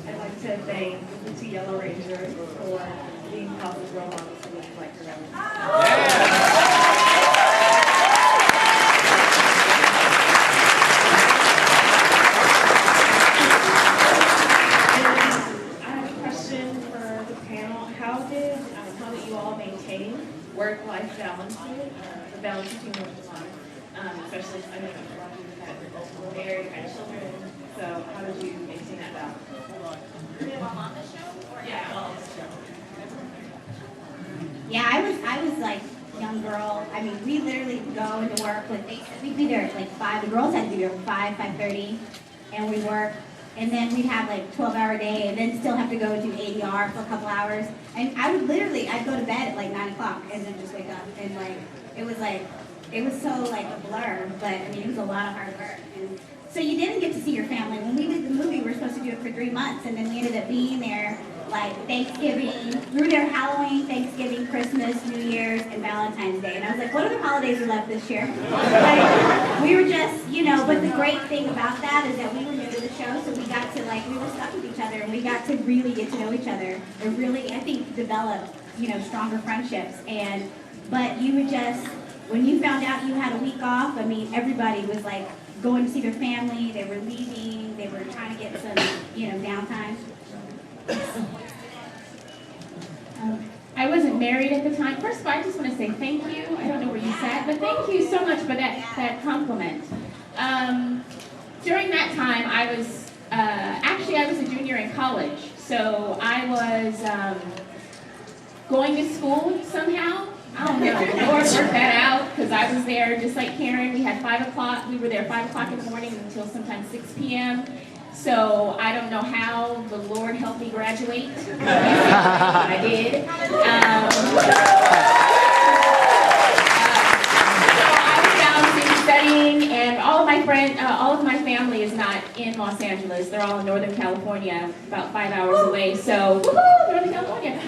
Speaker 20: I'd like to thank the two Yellow Rangers for being positive role models for me like I have a question for the panel. How did you all maintain work-life balance, the balance between work and life? Especially, I know a lot of you have had married, had children, so how did you maintain that balance?
Speaker 9: On the show?
Speaker 20: Yeah.
Speaker 10: Yeah, I was like young girl. I mean, we literally go into work with, we'd be there at like 5. The girls had to be there at 5:30, and we work. And then we'd have like 12-hour day, and then still have to go do ADR for a couple hours. And I'd go to bed at like 9 o'clock, and then just wake up. And it was so like a blur, but I mean, it was a lot of hard work. And so you didn't get to see your family. When we did the movie, we were supposed to do it for 3 months, and then we ended up being there like Thanksgiving. We were there Halloween, Thanksgiving, Christmas, New Year's, and Valentine's Day. And I was like, what other holidays are left this year? Like, we were just, but the great thing about that is that we were new to the show, so we got to we were stuck with each other, and we got to really get to know each other and really, I think, develop, stronger friendships. But you would just, when you found out you had a week off, I mean, everybody was like going to see their family, they were leaving, they were trying to get some, downtime.
Speaker 12: I wasn't married at the time. First of all, I just want to say thank you. I don't know where you sat, but thank you so much for that compliment. During that time, I was a junior in college, so I was going to school somehow. I don't know. The Lord worked that out because I was there just like Karen. We had 5 o'clock. We were there 5 o'clock in the morning until sometimes 6 p.m. So I don't know how the Lord helped me graduate. I did. So I was balancing studying, and all of my family is not in Los Angeles. They're all in Northern California, about 5 hours away. So, woohoo, Northern California.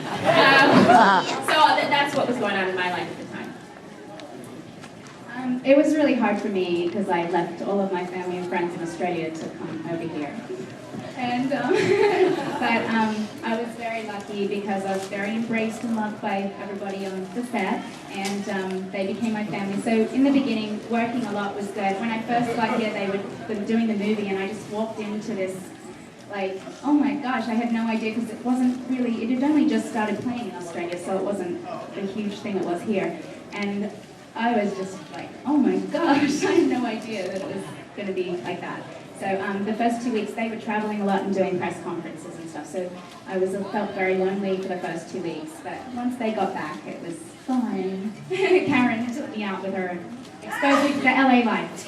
Speaker 12: So that's what was going on in my life at the time.
Speaker 16: It was really hard for me because I left all of my family and friends in Australia to come over here. And, I was very lucky because I was very embraced and loved by everybody on the set, and they became my family. So in the beginning, working a lot was good. When I first got here, they were doing the movie, and I just walked into this, like, oh my gosh, I had no idea because it wasn't really, it had only just started playing in Australia, so it wasn't the huge thing it was here. And I was just like, oh my gosh, I had no idea that it was going to be like that. So the first 2 weeks, they were traveling a lot and doing press conferences and stuff. So I felt very lonely for the first 2 weeks. But once they got back, it was fine. Karen took me out with her and exposed me to the LA life.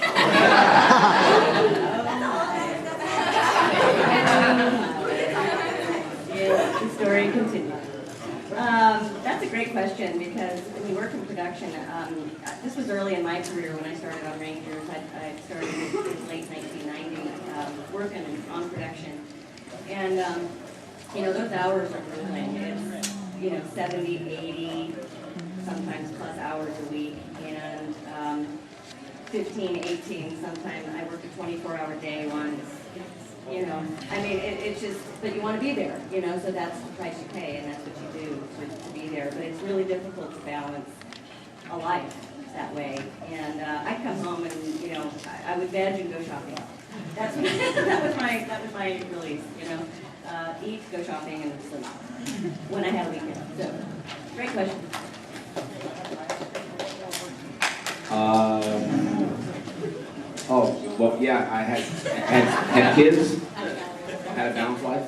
Speaker 17: The story continues. That's a great question because when you work in production, this was early in my career when I started on Rangers. I started in late 1990 working on production. And, those hours are grueling. It's, 70, 80, sometimes plus hours a week. And 15, 18, sometimes I worked a 24-hour day once. It's just, but you want to be there, so that's the price you pay, and that's what you do to be there. But it's really difficult to balance a life that way. And I'd come home and, I would veg and go shopping. That was my release, eat, go shopping, and sleep when I had a weekend. So, great question.
Speaker 4: I had kids, had a balanced life.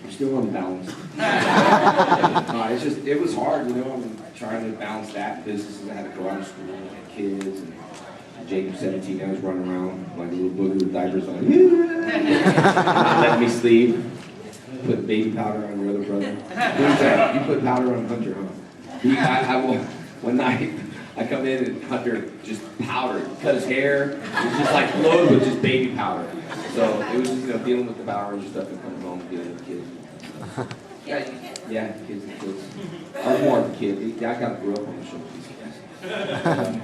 Speaker 4: You're still on balance. It was hard, I'm trying to balance that business, and I had to go out to school, and I had kids, and Jacob 17, I was running around like a little booger with diapers on, not letting me sleep, put baby powder on your other brother. Who's that? You put powder on Hunter, huh? One night, I come in and Hunter just powdered, cut his hair. It was just like loaded with just baby powder. So it was just dealing with the Power Rangers stuff and coming home and dealing with the kids. Yeah, kids and kids. I was more of a kid. I kind of grew up on the show.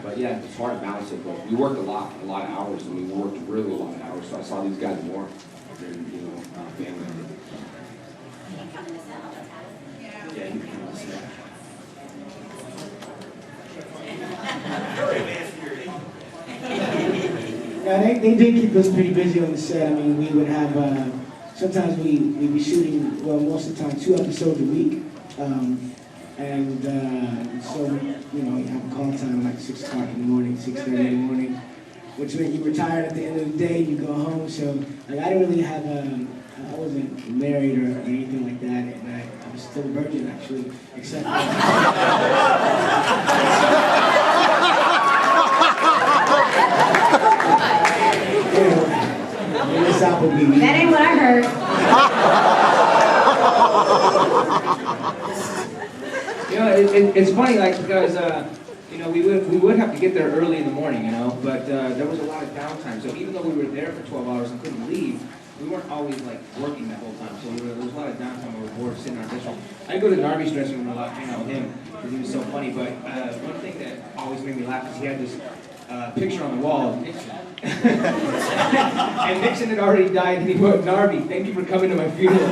Speaker 4: But yeah, it's hard to balance it. But we worked a lot of hours. We worked really a lot of hours. So I saw these guys more than family. Yeah, you can come to the set.
Speaker 3: Yeah, they did keep us pretty busy on the set. I mean, we would have, sometimes we'd be shooting, well, most of the time, 2 episodes a week. So, you have a call time like 6 o'clock in the morning, 6:30 in the morning, which meant you were tired at the end of the day, you go home. So, like, I didn't really have, I wasn't married or anything like that, and I was still a virgin, actually, except for...
Speaker 10: That ain't what I heard.
Speaker 11: It's funny, like, because we would have to get there early in the morning, but there was a lot of downtime. So even though we were there for 12 hours and couldn't leave, we weren't always like working the whole time. So there was a lot of downtime where we were bored sitting in our dressing room. I go to Narvi's dressing room a lot, hang out with him because he was so funny. But one thing that always made me laugh is he had this picture on the wall of Nixon. And Nixon had already died, and he wrote, "Narvi, thank you for coming to my funeral."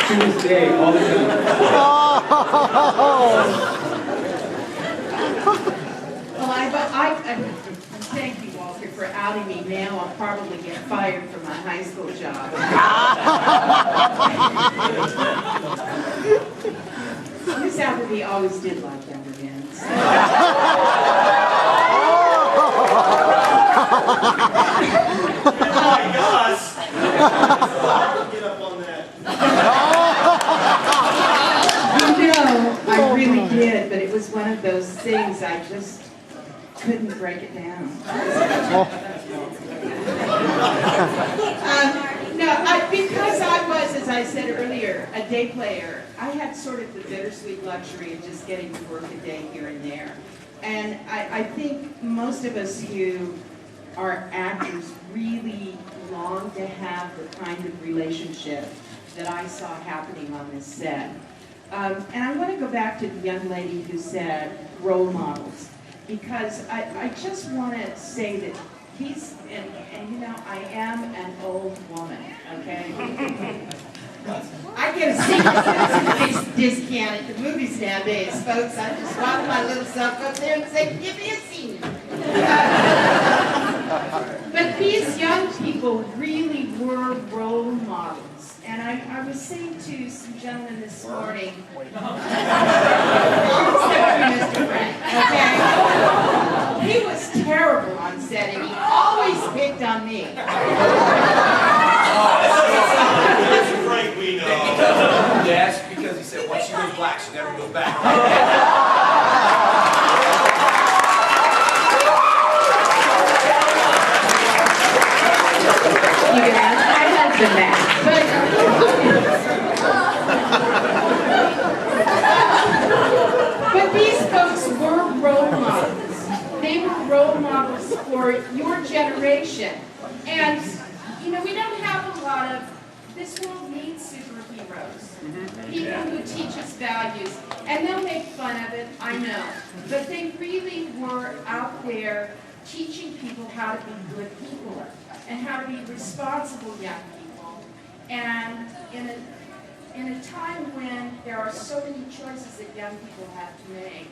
Speaker 11: To this day, all the time.
Speaker 6: Well, I thank you, Walter, for outing me. Now I'll probably get fired from my high school job. Miss Appleby always did like younger men. So.
Speaker 7: Oh my gosh! Get up on that.
Speaker 6: I really did, but it was one of those things I just couldn't break it down. Because I was, as I said earlier, a day player, I had sort of the bittersweet luxury of just getting to work a day here and there. And I think most of us who are actors really long to have the kind of relationship that I saw happening on this set. And I want to go back to the young lady who said role models, because I just want to say that he's, and you know, I am an old woman, okay? I get a secret discount at the movies nowadays, folks. I just walk my little self up there and say, give me a seat. But these young people really were role models. And I was saying to some gentlemen this morning, except for Mr. Frank, okay? He was terrible on set, and he always picked on me.
Speaker 15: Mr. Frank, we know. Yes, because he said once she goes black, she never goes back.
Speaker 12: You can ask my husband that.
Speaker 6: But these folks were role models. They were role models for your generation. And, you know, we don't have a lot of, this world needs superheroes. People who teach us values. And they'll make fun of it, I know. But they really were out there teaching people how to be good people and how to be responsible young people. And in a time when there are so many choices that young people have to make,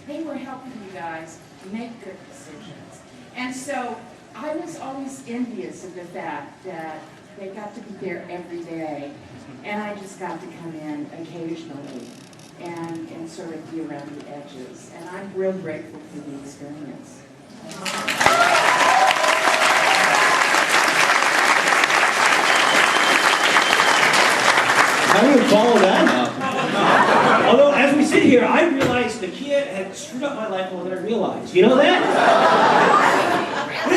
Speaker 6: they were helping you guys make good decisions. And so I was always envious of the fact that they got to be there every day, and I just got to come in occasionally and sort of be around the edges. And I'm real grateful for the experience.
Speaker 7: How do you follow that up? Although, as we sit here, I realized the kid had screwed up my life more than I realized. You know that?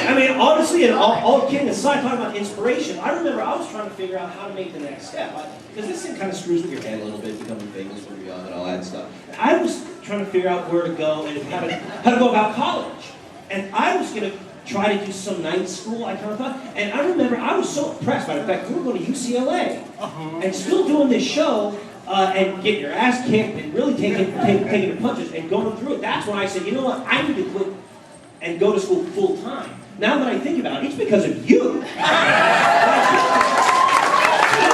Speaker 7: I mean, honestly, and all kidding aside, talking about inspiration, I remember I was trying to figure out how to make the next step. Because this thing kind of screws with your head a little bit, becoming famous when you're young and all that stuff. I was trying to figure out where to go and how to go about college. And I was going to try to do some night school, I kind of thought. And I remember I was so impressed by the fact we were going to UCLA and still doing this show and getting your ass kicked and really taking the punches and going through it. That's when I said, you know what, I need to quit and go to school full time. Now that I think about it, it's because of you. I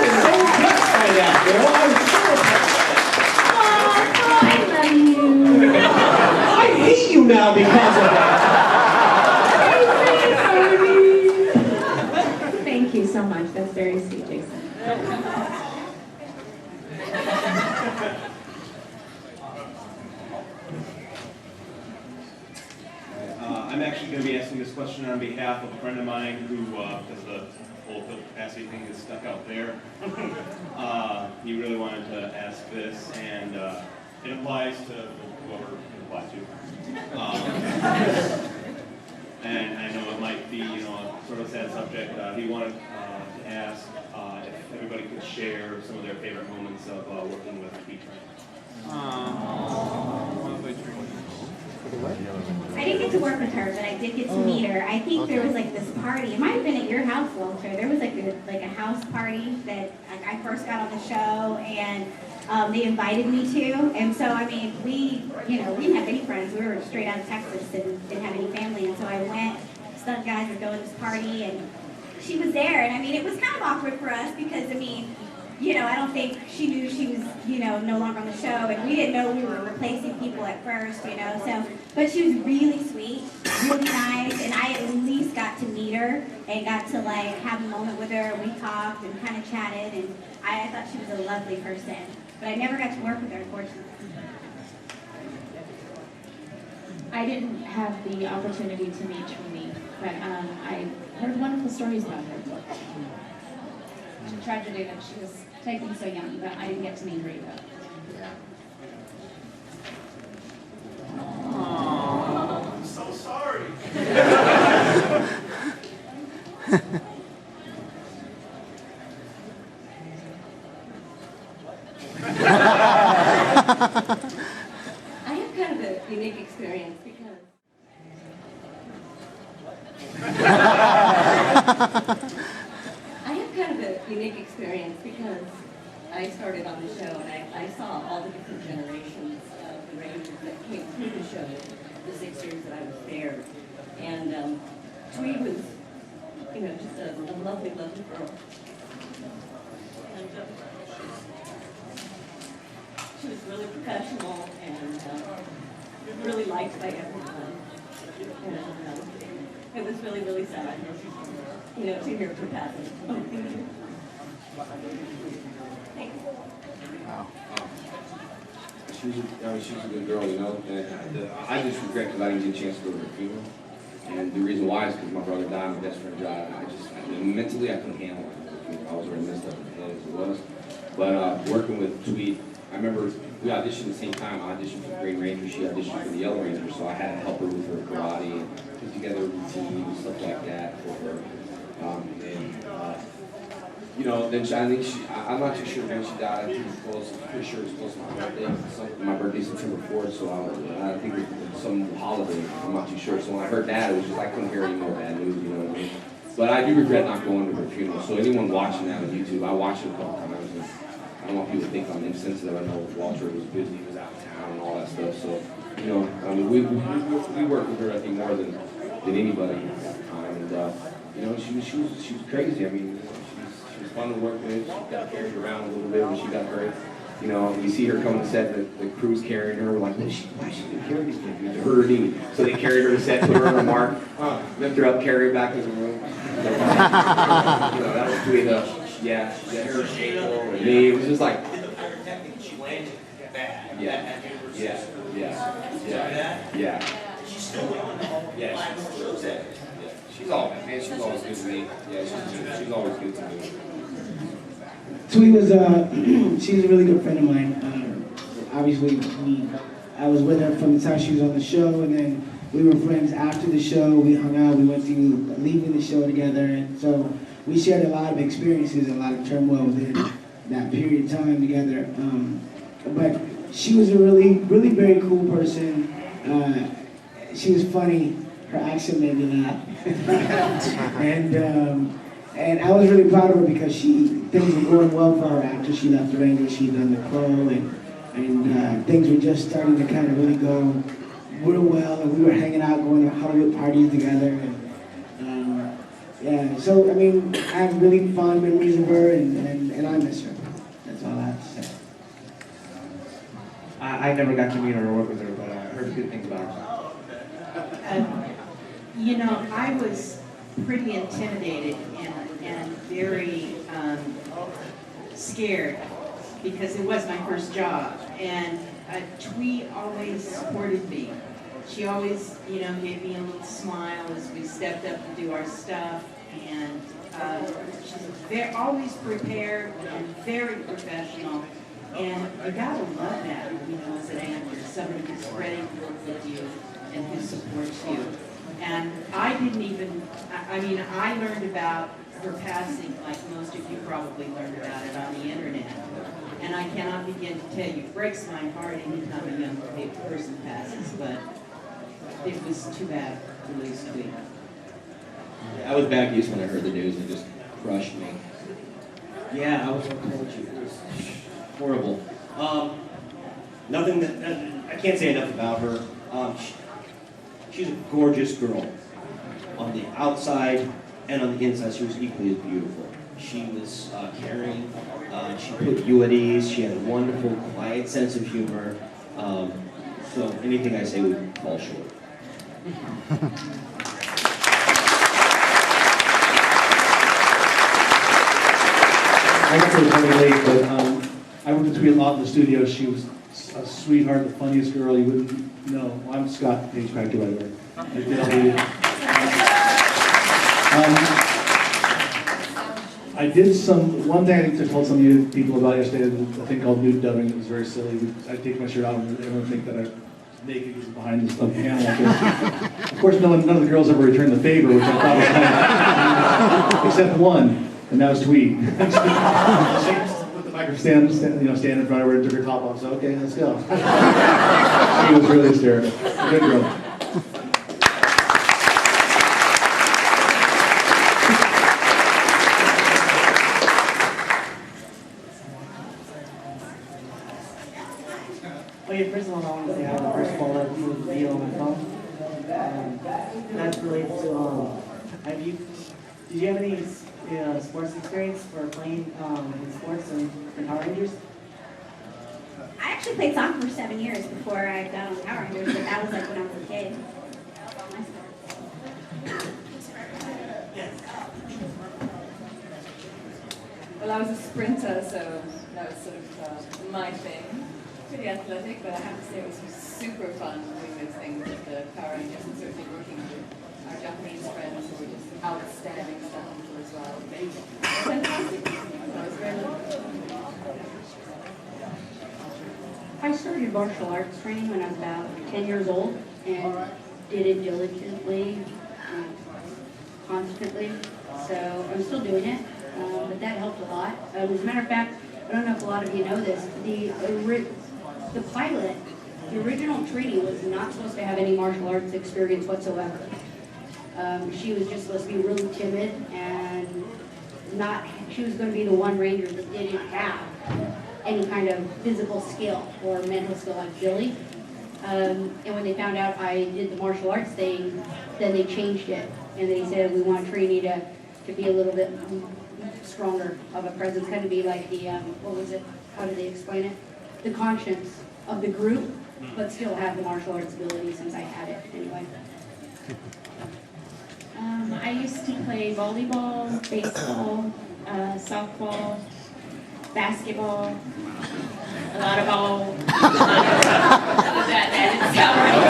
Speaker 7: was so impressed by that, girl. I was so impressed.
Speaker 10: I love you.
Speaker 7: I hate you now because of that.
Speaker 12: Thank you so much. That's very sweet, Jason.
Speaker 21: I'm actually going to be asking this question on behalf of a friend of mine who, because the whole capacity thing is stuck out there, he really wanted to ask this, and it applies to whoever it applies to. And I know it might be, you know, a sort of sad subject. He wanted to ask if everybody could share some of their favorite moments of working with Amitai.
Speaker 10: I didn't get to work with her, but I did get to meet her. I think there was like this party. It might have been at your house, Walter. There was like a house party that like I first got on the show, and they invited me to. And so I mean, we didn't have any friends. We were straight out of Texas and didn't have any family. And so I went. Some guys were going to this party, and she was there. And I mean, it was kind of awkward for us because I mean, you know, I don't think she knew she was, you know, no longer on the show, and we didn't know we were replacing people at first, you know, so, but she was really sweet, really nice, and I at least got to meet her and got to, like, have a moment with her, and we talked and kind of chatted, and I thought she was a lovely person, but I never got to work with her, unfortunately.
Speaker 12: I didn't have the opportunity to meet Trini, but I heard wonderful stories about her.
Speaker 16: It's a tragedy that she was taken so young, but I didn't get to meet her either.
Speaker 15: Oh, I'm so sorry.
Speaker 17: I have kind of a unique experience because I have kind of a unique experience because I I started on the show, and I saw all the different generations of the Rangers that came through the show the 6 years that I was there. And Tweed was, you know, just a lovely, lovely girl. And she was really professional and really liked by everyone. And it was really, really sad, you know, to hear her passing.
Speaker 4: She was a good girl, you know. And I just regret because I didn't get a chance to go to her funeral. And the reason why is because my brother died, my best friend died. Mentally I couldn't handle it. I was already messed up in the head as it was. But working with Tweed, I remember we auditioned at the same time. I auditioned for the Green Ranger, she auditioned for the Yellow Ranger, so I had to help her with her karate and put together a routine and stuff like that for her. You know, then I'm not too sure when she died. I think it was close. I'm pretty sure it was close to my birthday. My birthday's September 4th, so I think it was some holiday. I'm not too sure. So when I heard that, it was just I couldn't hear any more bad news. You know what I mean? But I do regret not going to her funeral. So anyone watching that on YouTube, I watched it a couple times. And I don't want people to think I'm insensitive. I know Walter was busy, he was out of town and all that stuff. So you know, I mean, we worked with her I think more than anybody at that time. And you know, she was crazy. I mean. She was fun to work with. She got carried around a little bit when she got hurt. You know, you see her come to set, the crew's carrying her. We're like, why is she going to carry these kids? It hurt her knee. So they carried her to set, put her on a mark, lift her up, carry her back to the room. You know, that was between yeah, her ankle and knee. It was just like,
Speaker 15: She landed bad.
Speaker 4: Yeah.
Speaker 15: She's still on.
Speaker 4: Yeah, she's always good to me. Yeah, she's always good to me.
Speaker 3: Tweet was she's a really good friend of mine. Obviously, I was with her from the time she was on the show, and then we were friends after the show. We hung out. We went through leaving the show together, and so we shared a lot of experiences, a lot of turmoil within that period of time together. But she was a really, really very cool person. She was funny. Her accent made me laugh. And I was really proud of her because things were going well for her after she left the Rangers. She'd done the Crow, and things were just starting to kind of really go real well. And we were hanging out, going to Hollywood parties together. And yeah, so I mean, I have really fond memories of her, and I miss her. That's all I have to say.
Speaker 11: I never got to meet her or work with her, but I heard good things about her.
Speaker 6: You know, I was pretty intimidated and very scared because it was my first job. And Twee always supported me. She always, you know, gave me a little smile as we stepped up to do our stuff. And she's always prepared and very professional. And you gotta love that, you know, as an actor, somebody who's ready to work with you and who supports you. And I didn't even, I mean, I learned about her passing like most of you probably learned about it on the internet. And I cannot begin to tell you, it breaks my heart anytime a young person passes, but it was too bad to lose Tweet.
Speaker 7: I was back east when I heard the news. It just crushed me.
Speaker 11: Yeah, I was going to tell you.
Speaker 7: It was horrible. Nothing that I can't say enough about her. She's a gorgeous girl. On the outside and on the inside, she was equally as beautiful. She was caring. She put you at ease. She had a wonderful, quiet sense of humor. So anything I say would fall short.
Speaker 8: I got there very late, but I worked with Tweet a lot in the studio. She was a sweetheart, the funniest girl you wouldn't know. I'm Scott Page Factor, by the way. I did all the, I did one thing I told some of you people about yesterday, a thing called nude dubbing that was very silly. I take my shirt off and everyone think that I'm naked because behind this stuffed animal. Of course, none of the girls ever returned the favor, which I thought was kind of, except one, and that was Tweet. Put the microphone stand in front of her and took her top off. So okay, let's go. She was really hysterical. Good girl.
Speaker 14: That's related to, did you have any sports experience for playing in sports in Power Rangers?
Speaker 10: I actually played soccer for 7 years before I got on Power Rangers, but that was like when I was a kid.
Speaker 22: Well, I was a sprinter, so that was sort of my thing. Pretty athletic, but I have to say it was super fun doing those things with the Power Rangers and certainly working with our Japanese friends who were just outstanding stuff as well. Fantastic. That was very
Speaker 2: I started martial arts training when I was about 10 years old and did it diligently, constantly. So I'm still doing it, but that helped a lot. As a matter of fact, I don't know if a lot of you know this, the pilot, the original Trini was not supposed to have any martial arts experience whatsoever. She was just supposed to be really timid and she was going to be the one ranger that didn't have any kind of physical skill or mental skill like Billy. And when they found out I did the martial arts thing, then they changed it. And they said, we want Trini to be a little bit stronger of a presence, kind of be like the, what was it, how did they explain it? The conscience of the group, but still have the martial arts ability since I had it anyway.
Speaker 12: I used to play volleyball, baseball, softball, basketball, a lot of ball. That didn't sound right.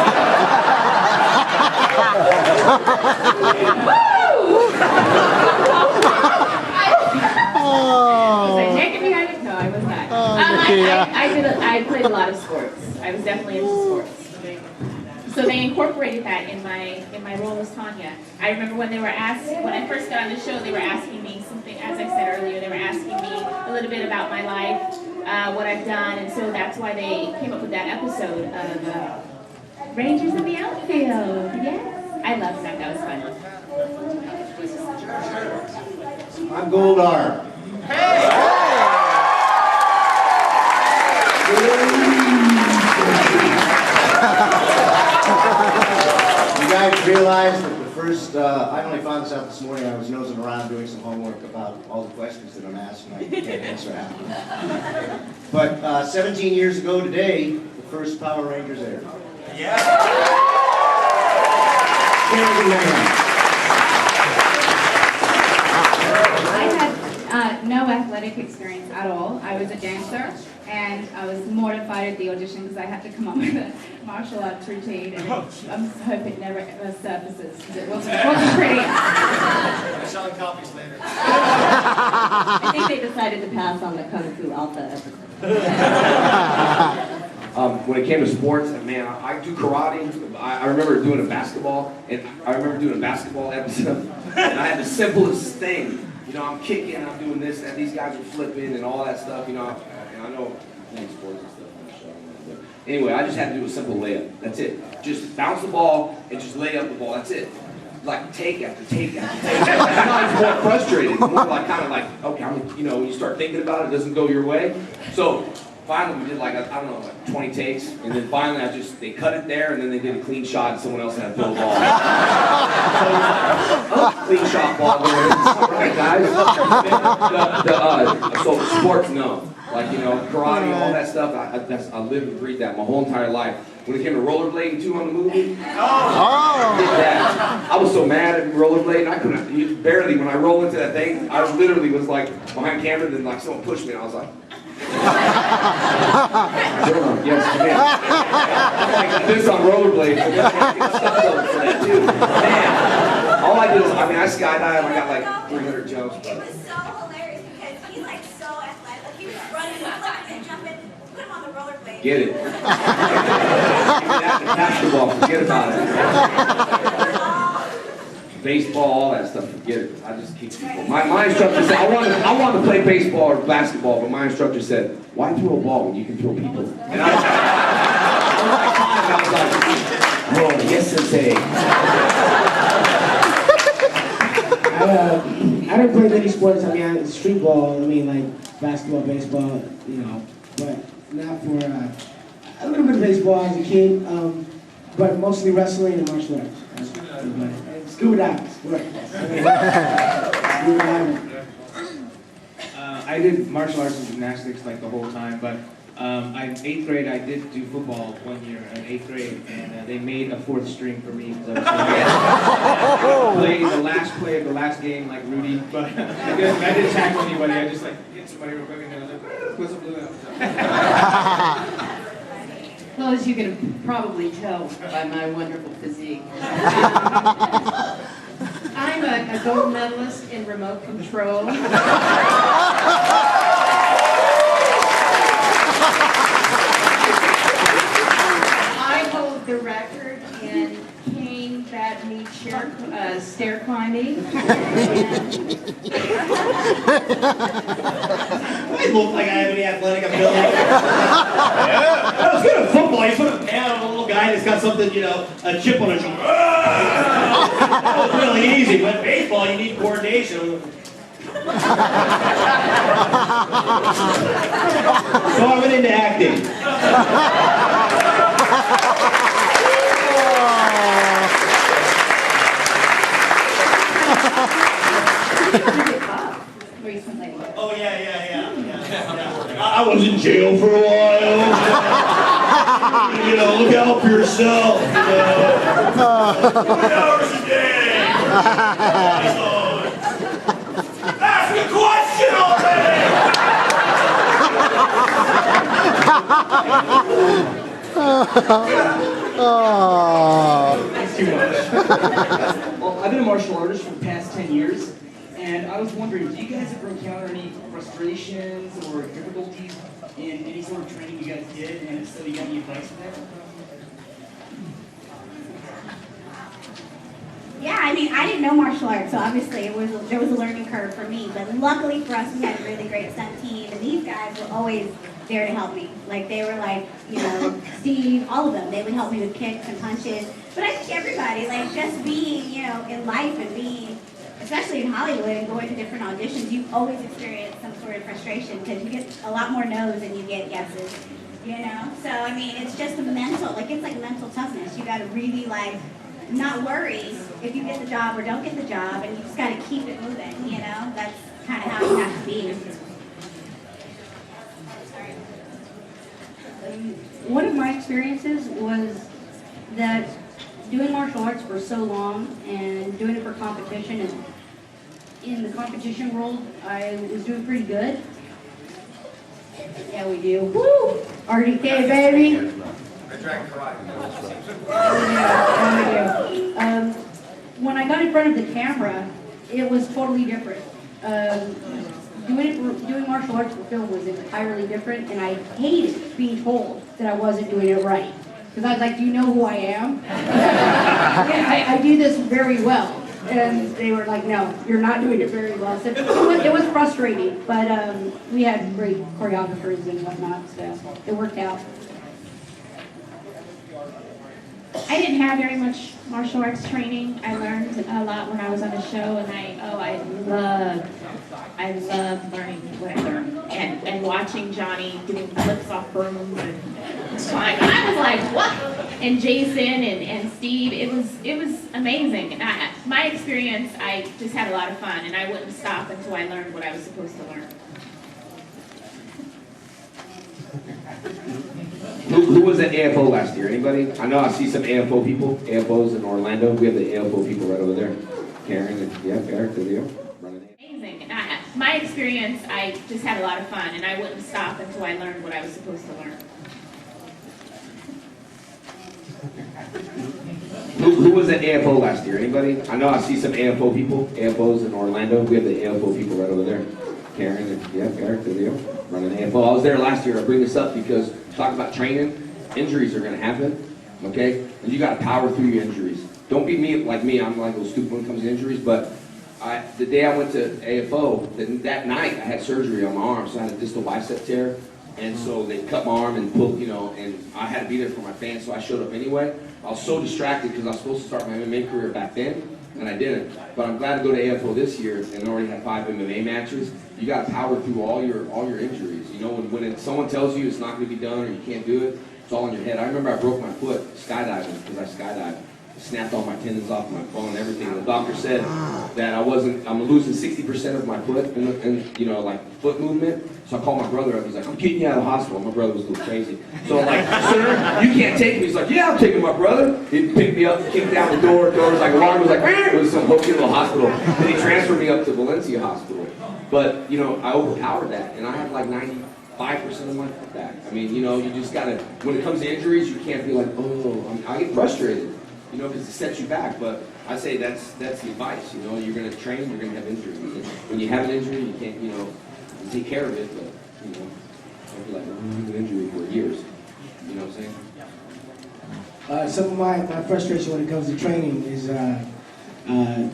Speaker 12: Was I naked behind it? No, I was not. I played a lot of sports. I was definitely into sports. So they incorporated that in my role as Tanya. I remember when they were when I first got on the show, they were asking me something, as I said earlier, they were asking me a little bit about my life, what I've done, and so that's why they came up with that episode of Rangers in the Outfield. Yes, I loved that. That was fun.
Speaker 7: I'm Goldar. You guys realize that the first, I only found this out this morning, I was nosing around doing some homework about all the questions that I'm asked and I can't answer half of them. But 17 years ago today, the first Power Rangers aired.
Speaker 16: I had no athletic experience at all. I was a dancer, and I was mortified at the audition because I had to come up with a martial arts routine, and I'm just hoping it never surfaces because it wasn't pretty.
Speaker 15: We're selling copies later.
Speaker 17: I think they decided to pass on the Kung Fu Alpha episode.
Speaker 4: When it came to sports, man, I do karate. I remember doing a basketball, and I remember doing a basketball episode, and I had the simplest thing. You know, I'm kicking, I'm doing this, and these guys are flipping and all that stuff, you know. And I know playing sports and stuff on the show. But anyway, I just had to do a simple layup. That's it. Just bounce the ball and just lay up the ball. That's it. Like take after take after take. It's not even more frustrating. It's more like kind of like, okay, you know, when you start thinking about it, it doesn't go your way. So finally we did like, I don't know, like 20 takes. And then finally they cut it there and then they did a clean shot and someone else had to throw the ball. So clean shot ball. All right, guys. So sports, no. Like, you know, karate, all that stuff, I live and breathe that my whole entire life. When it came to rollerblading too on the movie, I did that. I was so mad at rollerblading, I couldn't, barely, when I roll into that thing, I literally was like behind camera, then like someone pushed me and I was like, yes, come in. I'm like this on rollerblades, so I have to get stuff over for that too. Man, all I did was, I skydived, I got like 300 jumps.
Speaker 10: It was so hilarious because he's like so athletic. Like he was running, flipping and jumping. Put him on the rollerblade.
Speaker 4: Get it. Basketball, forget about it. Baseball, all that stuff, forget it. I just keep people. My instructor said, I want to play baseball or basketball, but my instructor said, why throw a ball when you can throw people? And I was like, oh, yes, sensei.
Speaker 3: I didn't play many sports. I mean, street ball. I mean, like basketball, baseball. You know, but not for a little bit of baseball as a kid. But mostly wrestling and martial arts. Scuba diving. Scuba diving.
Speaker 11: I did martial arts and gymnastics like the whole time, but eighth grade I did do football 1 year in 8th grade, and they made a 4th string for me because I was playing the last play of the last game like Rudy, but I didn't tackle anybody. I just like hit somebody real quick and then I was like, put some blue out.
Speaker 6: Well, as you can probably tell by my wonderful physique, I'm a gold medalist in remote control. I hold the record in cane, bad knee stair climbing.
Speaker 7: I look like I have any athletic ability. I was good at football. You put a pad on a little guy that's got something, you know, a chip on his shoulder. That was really easy, but baseball, you need coordination. So I went into acting.
Speaker 16: Recently.
Speaker 7: Oh, yeah. I was in jail for a while. You know, look out for yourself. 2 hours a day. Ask a question already.
Speaker 5: That's too much. Well, I've been a martial artist for the past 10 years, and I was wondering, do you guys ever encounter any frustrations or difficulties in any sort of training you guys did, and if so, you got any advice for that?
Speaker 10: Yeah, I mean, I didn't know martial arts, so obviously there was a learning curve for me. But luckily for us, we had a really great stunt team, and these guys were always there to help me. Like, they were like, you know, Steve, all of them, they would help me with kicks and punches. But I think everybody, like, just being, you know, in life and being, especially in Hollywood and going to different auditions, you always experience some sort of frustration because you get a lot more no's than you get yeses, you know? So, I mean, it's just a mental, like, it's like mental toughness. You gotta really, like, not worry if you get the job or don't get the job, and you just gotta keep it moving, you know? That's kind of how you have to be.
Speaker 13: One of my experiences was that doing martial arts for so long and doing it for competition, and in the competition world, I was doing pretty good. Yeah, we do. Woo! RDK, baby! When I got in front of the camera, it was totally different. Doing martial arts for film was entirely different, and I hated being told that I wasn't doing it right. Because I was like, do you know who I am? Yeah, I do this very well. And they were like, no, you're not doing it very well. So it was frustrating, but we had great choreographers and whatnot, so it worked out.
Speaker 12: I didn't have very much martial arts training. I learned a lot when I was on the show, and I loved learning whatever, and watching Johnny doing flips off brooms and flying. I was like, what? And Jason and Steve, it was amazing. And my experience, I just had a lot of fun, and I wouldn't stop until I learned what I was supposed to learn.
Speaker 4: Who was at AFO last year? Anybody? I know I see some AFO people. AFOs in Orlando. We have the AFO people right over there. Karen and Eric, there they go.
Speaker 12: Amazing. And my experience, I just had a lot of fun, and I wouldn't stop until I learned what I was supposed to learn.
Speaker 4: Who was at AFO last year? Anybody? I know I see some AFO people. AFOs in Orlando. We have the AFO people right over there. Karen and Eric, there they go. Running AFO. I was there last year. I bring this up because talk about training. Injuries are going to happen, okay? And you got to power through your injuries. Don't be like me. I'm like a little stupid when it comes to injuries. But the day I went to AFO, that night I had surgery on my arm, so I had a distal bicep tear. And so they cut my arm and pulled, and I had to be there for my fans, so I showed up anyway. I was so distracted because I was supposed to start my MMA career back then, and I didn't. But I'm glad to go to AFO this year and already have 5 MMA matches. You got to power through all your injuries. When someone tells you it's not going to be done or you can't do it, it's all in your head. I remember I broke my foot skydiving because I skydived, snapped all my tendons off my bone and everything. The doctor said that I'm losing 60% of my foot and you know, like foot movement. So I called my brother up. He's like, I'm getting you out of the hospital. My brother was a little crazy. So I'm like, sir, you can't take me. He's like, yeah, I'm taking my brother. He picked me up, kicked down the door. Door was like, alarm was like, it was some hokey little hospital. Then he transferred me up to Valencia Hospital. But, you know, I overpowered that. And I have like 95% of my foot back. I mean, you know, you just gotta, when it comes to injuries, you can't be like, oh, I get frustrated, you know, because it sets you back. But I say that's the advice, you know, you're gonna train, you're gonna have injuries. And when you have an injury, you can't, you know, you take care of it, but, you know, don't be like, oh, an injury for years. You know what I'm saying?
Speaker 3: Some of my frustration when it comes to training is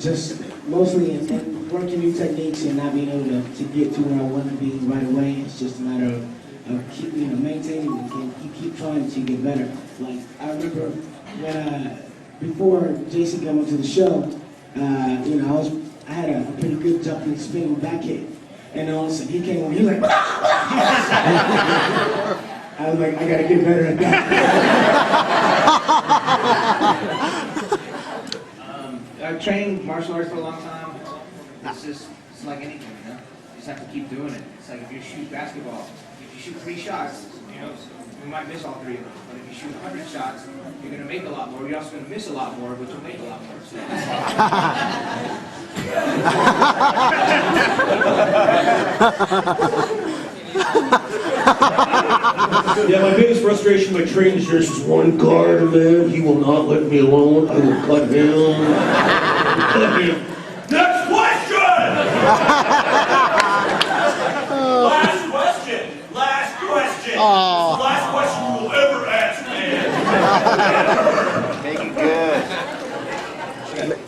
Speaker 3: just mostly in working new techniques and not being able to get to where I want to be right away. It's just a matter of keep, you know, maintaining and you keep trying to get better. Like I remember when before Jason came onto the show, you know, I had a pretty good jumping spinning back kick, and all of a sudden he came on, he was like, I was like, I gotta get better at that.
Speaker 11: I've trained martial arts for a long time. It's like anything, you know? You just have to keep doing it. It's like if you shoot basketball, if you shoot 3 shots, you know, you might miss all 3 of them. But if you shoot 100 shots, you're gonna make a lot more. You're also gonna miss a lot more, but you'll make a lot more. So
Speaker 7: Yeah, my biggest frustration with my training is there's this one guard, man. He will not let me alone. I will cut him. Cut him.
Speaker 15: Next question! Last question. Last question.
Speaker 1: Oh.
Speaker 15: Last question you will ever ask, man.
Speaker 1: Make it good.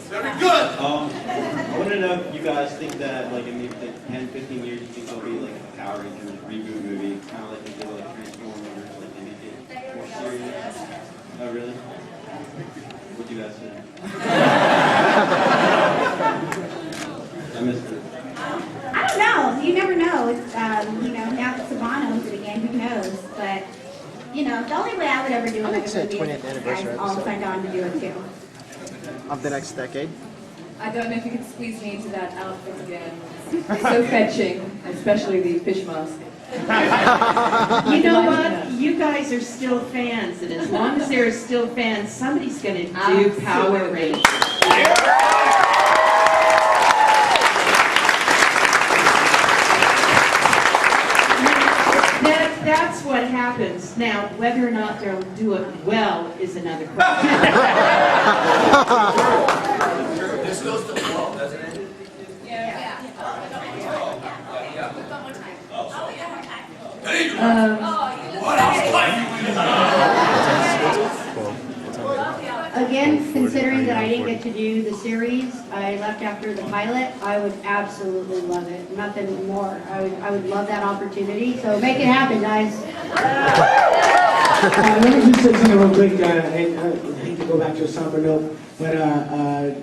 Speaker 15: Very good.
Speaker 18: I want to know if you guys think that, like, in maybe 10, 15 years, you think there'll be, like, a Power Rangers reboot movie, kind of like they did, like, Transformers, like, they make it more serious? Oh, really? What'd you guys say? I missed it.
Speaker 10: I don't know. You never know. It's, you know, now that Savano's in it again, who knows? But, you know, the only way I would ever do
Speaker 1: I
Speaker 10: it
Speaker 1: think
Speaker 10: is
Speaker 1: it's a 20th anniversary
Speaker 10: guys all
Speaker 1: episode.
Speaker 10: signed on to do it too.
Speaker 1: Of the next decade.
Speaker 22: I don't know if you could squeeze me into that outfit again. It's so fetching, especially the fish mask.
Speaker 6: You know what? You guys are still fans, and as long as there are still fans, somebody's going to do Power Rangers. That's what happens. Now, whether or not they'll do it well is another question.
Speaker 15: This goes to 12, doesn't it?
Speaker 9: Yeah.
Speaker 15: What else?
Speaker 13: Again, considering that I didn't get to do the series, I left after the pilot, I would absolutely love it. Nothing more. I would love that opportunity. So make it happen, guys.
Speaker 3: Let me just say something real quick, and I hate to go back to a somber note, but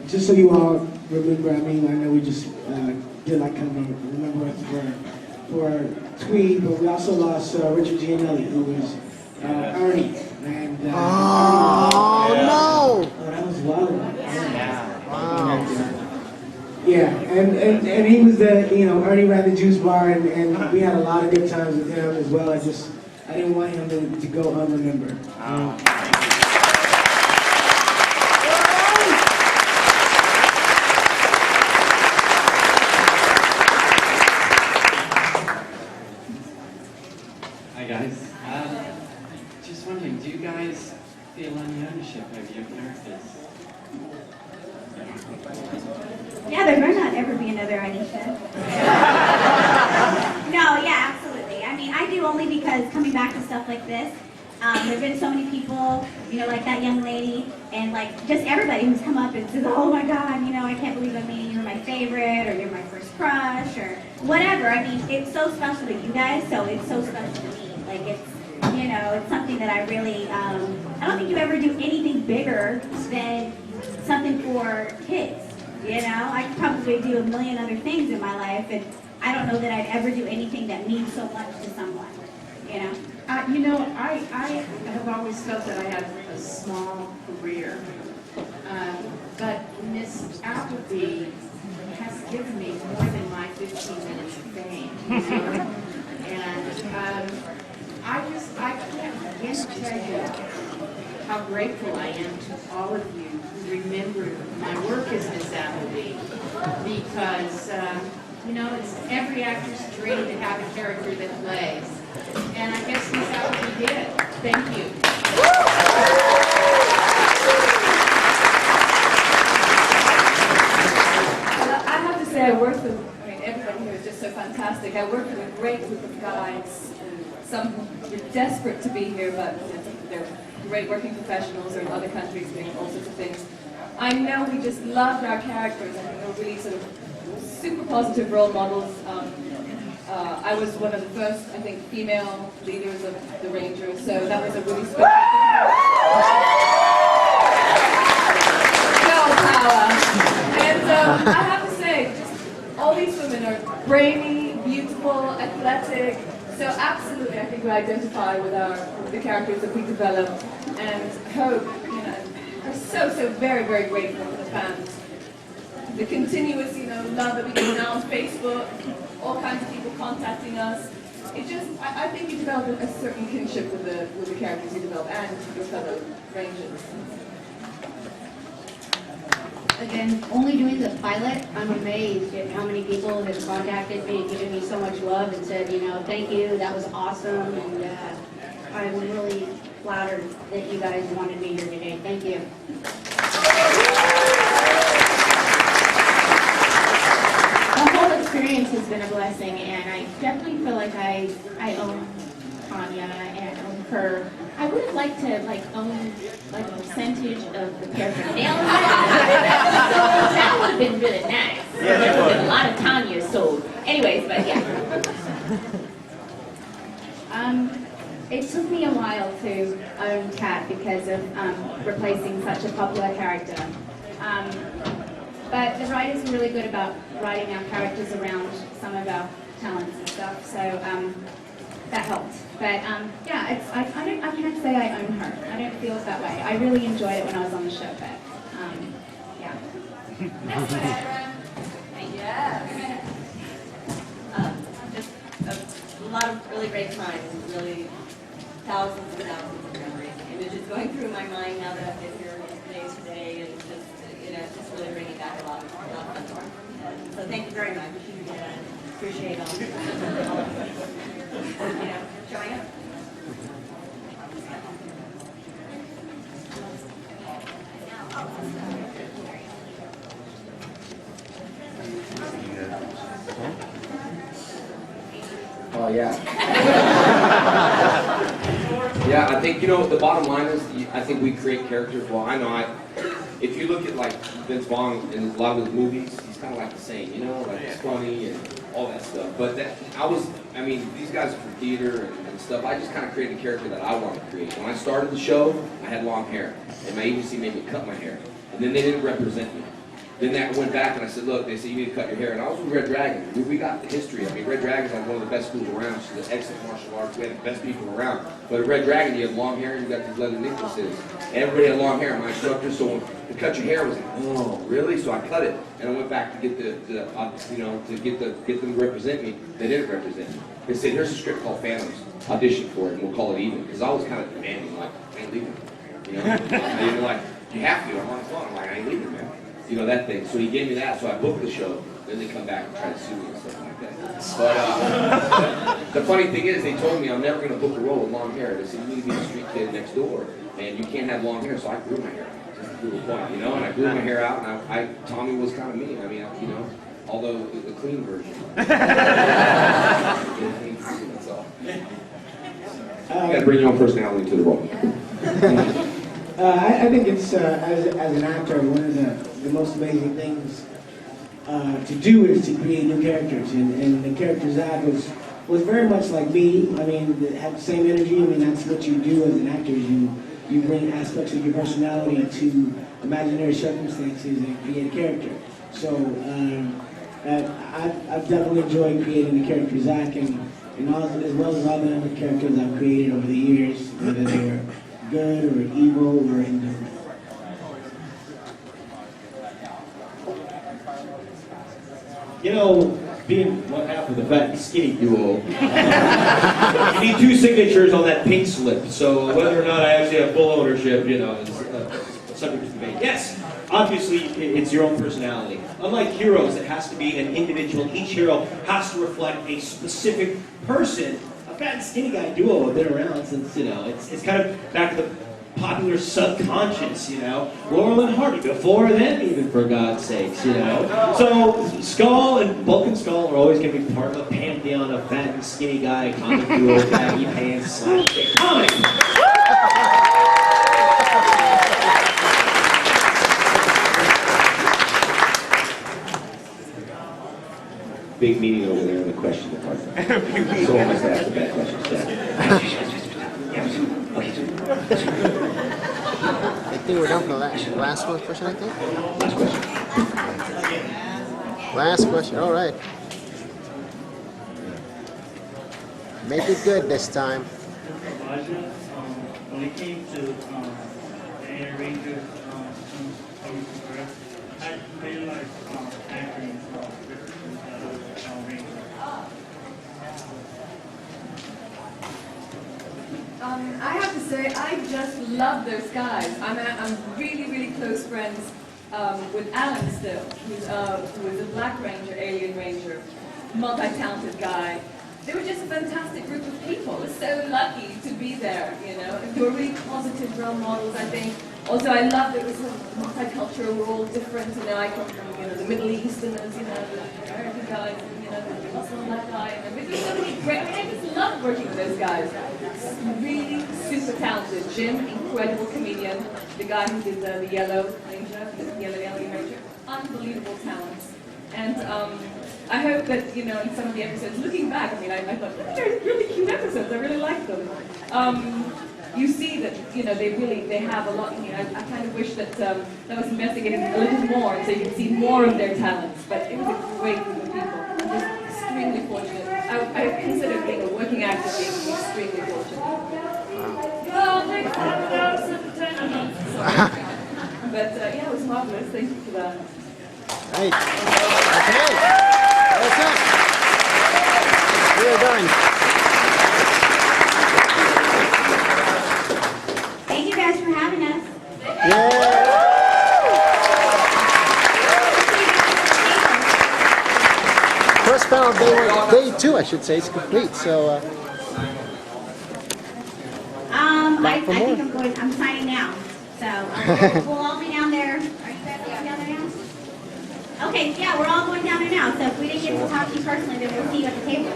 Speaker 3: just so you all remember, I mean, I know we just did like kind of a remembrance for Tweed, but we also lost Richard Gianelli, who was Ernie. And,
Speaker 1: oh, no!
Speaker 3: Oh, that was wild. Yeah, and he was the, you know, Ernie ran the juice bar, and we had a lot of good times with him as well. I didn't want him to go unremembered.
Speaker 19: Hi guys. Just wondering, do you guys feel any ownership over your characters?
Speaker 10: Yeah, there might not ever be another Anisha. No, yeah, absolutely. I mean, I do only because coming back to stuff like this, there've been so many people, you know, like that young lady, and like just everybody who's come up and says, oh my God, you know, I can't believe you're my favorite, or you're my first crush, or whatever. I mean, it's so special to you guys, so it's so special to me. Like it's, you know, it's something that I really, I don't think you ever do anything bigger than something for kids. You know, I could probably do a million other things in my life, and I don't know that I'd ever do anything that means so much to someone, you know?
Speaker 6: You know, I have always felt that I had a small career.
Speaker 12: But Miss Appleby has given me more than my 15 minutes of fame, you know? And I can't begin to tell you how grateful I am to all of you who remember my work as Miss Appleby, because, you know, it's every actor's dream to have a character that plays. And I guess Miss Appleby did. Thank you.
Speaker 22: I have to say, I worked with, I mean, everybody here is just so fantastic. I worked with a great group of guys. Some were desperate to be here, but they're great working professionals or in other countries doing all sorts of things. I know we just loved our characters. I think they were really sort of super positive role models. I was one of the first, I think, female leaders of the Rangers, so that was a really special thing. Girl power. And I have to say, just all these women are brainy, beautiful, athletic. So absolutely, I think we identify with the characters that we developed, and hope, you know, are so very, very grateful for the fans. The continuous, you know, love that we get now on Facebook, all kinds of people contacting us. It just, I think you develop a certain kinship with the characters you develop and your fellow Rangers.
Speaker 2: Again, only doing the pilot, I'm amazed at how many people have contacted me and given me so much love and said, you know, thank you, that was awesome, and I'm really flattered that you guys wanted me here today. Thank you.
Speaker 12: The whole experience has been a blessing, and I definitely feel like I own Tanya and own her. I would have liked to own like a percentage of the paraphernalia. That would have been really nice. There would have been a lot of Tanya sold. Anyways, but yeah.
Speaker 16: It took me a while to own Kat because of replacing such a popular character. But the writers were really good about writing our characters around some of our talents and stuff, so that helped. But yeah, I can't say I own her. I don't feel it that way. I really enjoyed it when I was on the show, but yeah.
Speaker 17: Just a lot of really great times, really thousands and thousands of memories. Images going through my mind now that I've been here today, and just, you know, just really bringing back a lot of fun. So thank you very much. Appreciate all of you, you know, showing up.
Speaker 4: Oh, yeah. Yeah, I think, you know, the bottom line is, I think we create characters. Well, I know if you look at, like, Vince Vaughn in a lot of his movies, he's kind of like the same, you know, like, it's funny and all that stuff. But I mean, these guys are from theater and stuff. I just kind of created a character that I wanted to create. When I started the show, I had long hair, and my agency made me cut my hair. And then they didn't represent me. Then that went back and I said, look, they said, you need to cut your hair. And I was with Red Dragon. We got the history. I mean, Red Dragon's like one of the best schools around. She's an excellent martial arts. We had the best people around. But at Red Dragon, you have long hair and you got these leather necklaces. Everybody had long hair. My instructor, so when to cut your hair, I was like, oh, really? So I cut it. And I went back to get get them to represent me. They didn't represent me. They said, here's a script called Phantoms. Audition for it and we'll call it even. Because I was kind of demanding, like, I ain't leaving. You know? And like, you have to. I'm on the phone. I'm like, I ain't leaving, man. You know, that thing. So he gave me that, so I booked the show. Then they come back and try to sue me and stuff like that. But the funny thing is, they told me I'm never going to book a role with long hair. They said, you need to be the street kid next door, and you can't have long hair. So I grew my hair out, just to prove a point, you know. And I grew my hair out, and Tommy was kind of me. I mean, you know, although the clean version. That's all. You got to bring your own personality to the role.
Speaker 3: I think it's, as an actor, one of the most amazing things to do is to create new characters. And the character Zach was very much like me. I mean, it had the same energy. I mean, that's what you do as an actor. You bring aspects of your personality to imaginary circumstances and create a character. So I've definitely enjoyed creating the character Zach, and as well as all the other characters I've created over the years, whether they were good or evil or indifferent.
Speaker 7: You know, being one half of the fat and skinny duo, you need two signatures on that pink slip. So whether or not I actually have full ownership, you know, is subject to debate. Yes, obviously it's your own personality. Unlike heroes, it has to be an individual. Each hero has to reflect a specific person. A fat and skinny guy duo have been around since, you know, it's kind of back to the popular subconscious, you know. Laurel and Hardy, before them even, for God's sakes, you know. So Skull and Bulk and Skull are always going to be part of a pantheon of fat and skinny guy, comic duo, baggy pants, slapstick comic. Big meeting over there in the question department. Someone must ask the bad questions.
Speaker 1: I think we're done for the last one question, I think.
Speaker 7: Last question.
Speaker 1: Last question, all right. Make it good this time.
Speaker 20: When it came to the Rangers, I really like acting Rangers.
Speaker 22: I have to say, I just love those guys. I'm really, really close friends with Alan still, who's a Black Ranger, Alien Ranger, multi-talented guy. They were just a fantastic group of people. We're so lucky to be there, you know. They were really positive role models, I think. Also, I love that it was multicultural. We're all different, you know. I come from, you know, the Middle East, and there's, you know, the American guys, and, you know, the Muslim black guy. And there's so many great. I mean, I just love working with those guys. Really super talented. Jim, incredible comedian. The guy who did the Yellow Ranger, the Yellow Alien Ranger, unbelievable talents. And I hope that, you know, in some of the episodes, looking back, I mean, I thought, they're really cute episodes. I really liked them. You see that, you know, they have a lot. You know, I kind of wish that that was investigated a little more, so you could see more of their talents. But it was a great group of people. I'm just extremely fortunate. I consider being a working actor being extremely fortunate. Well, next time, but yeah, it was marvelous. Thank you for that.
Speaker 1: Right. Okay. That's it. We are done.
Speaker 10: Thank you guys for having us.
Speaker 1: First panel day 2, I should say, is complete. So.
Speaker 10: I think I'm signing now. So we'll all be down there. Are you guys going down there now? Okay, yeah, we're all going down there now. So if we didn't get to talk to you personally, then we'll see you at the table.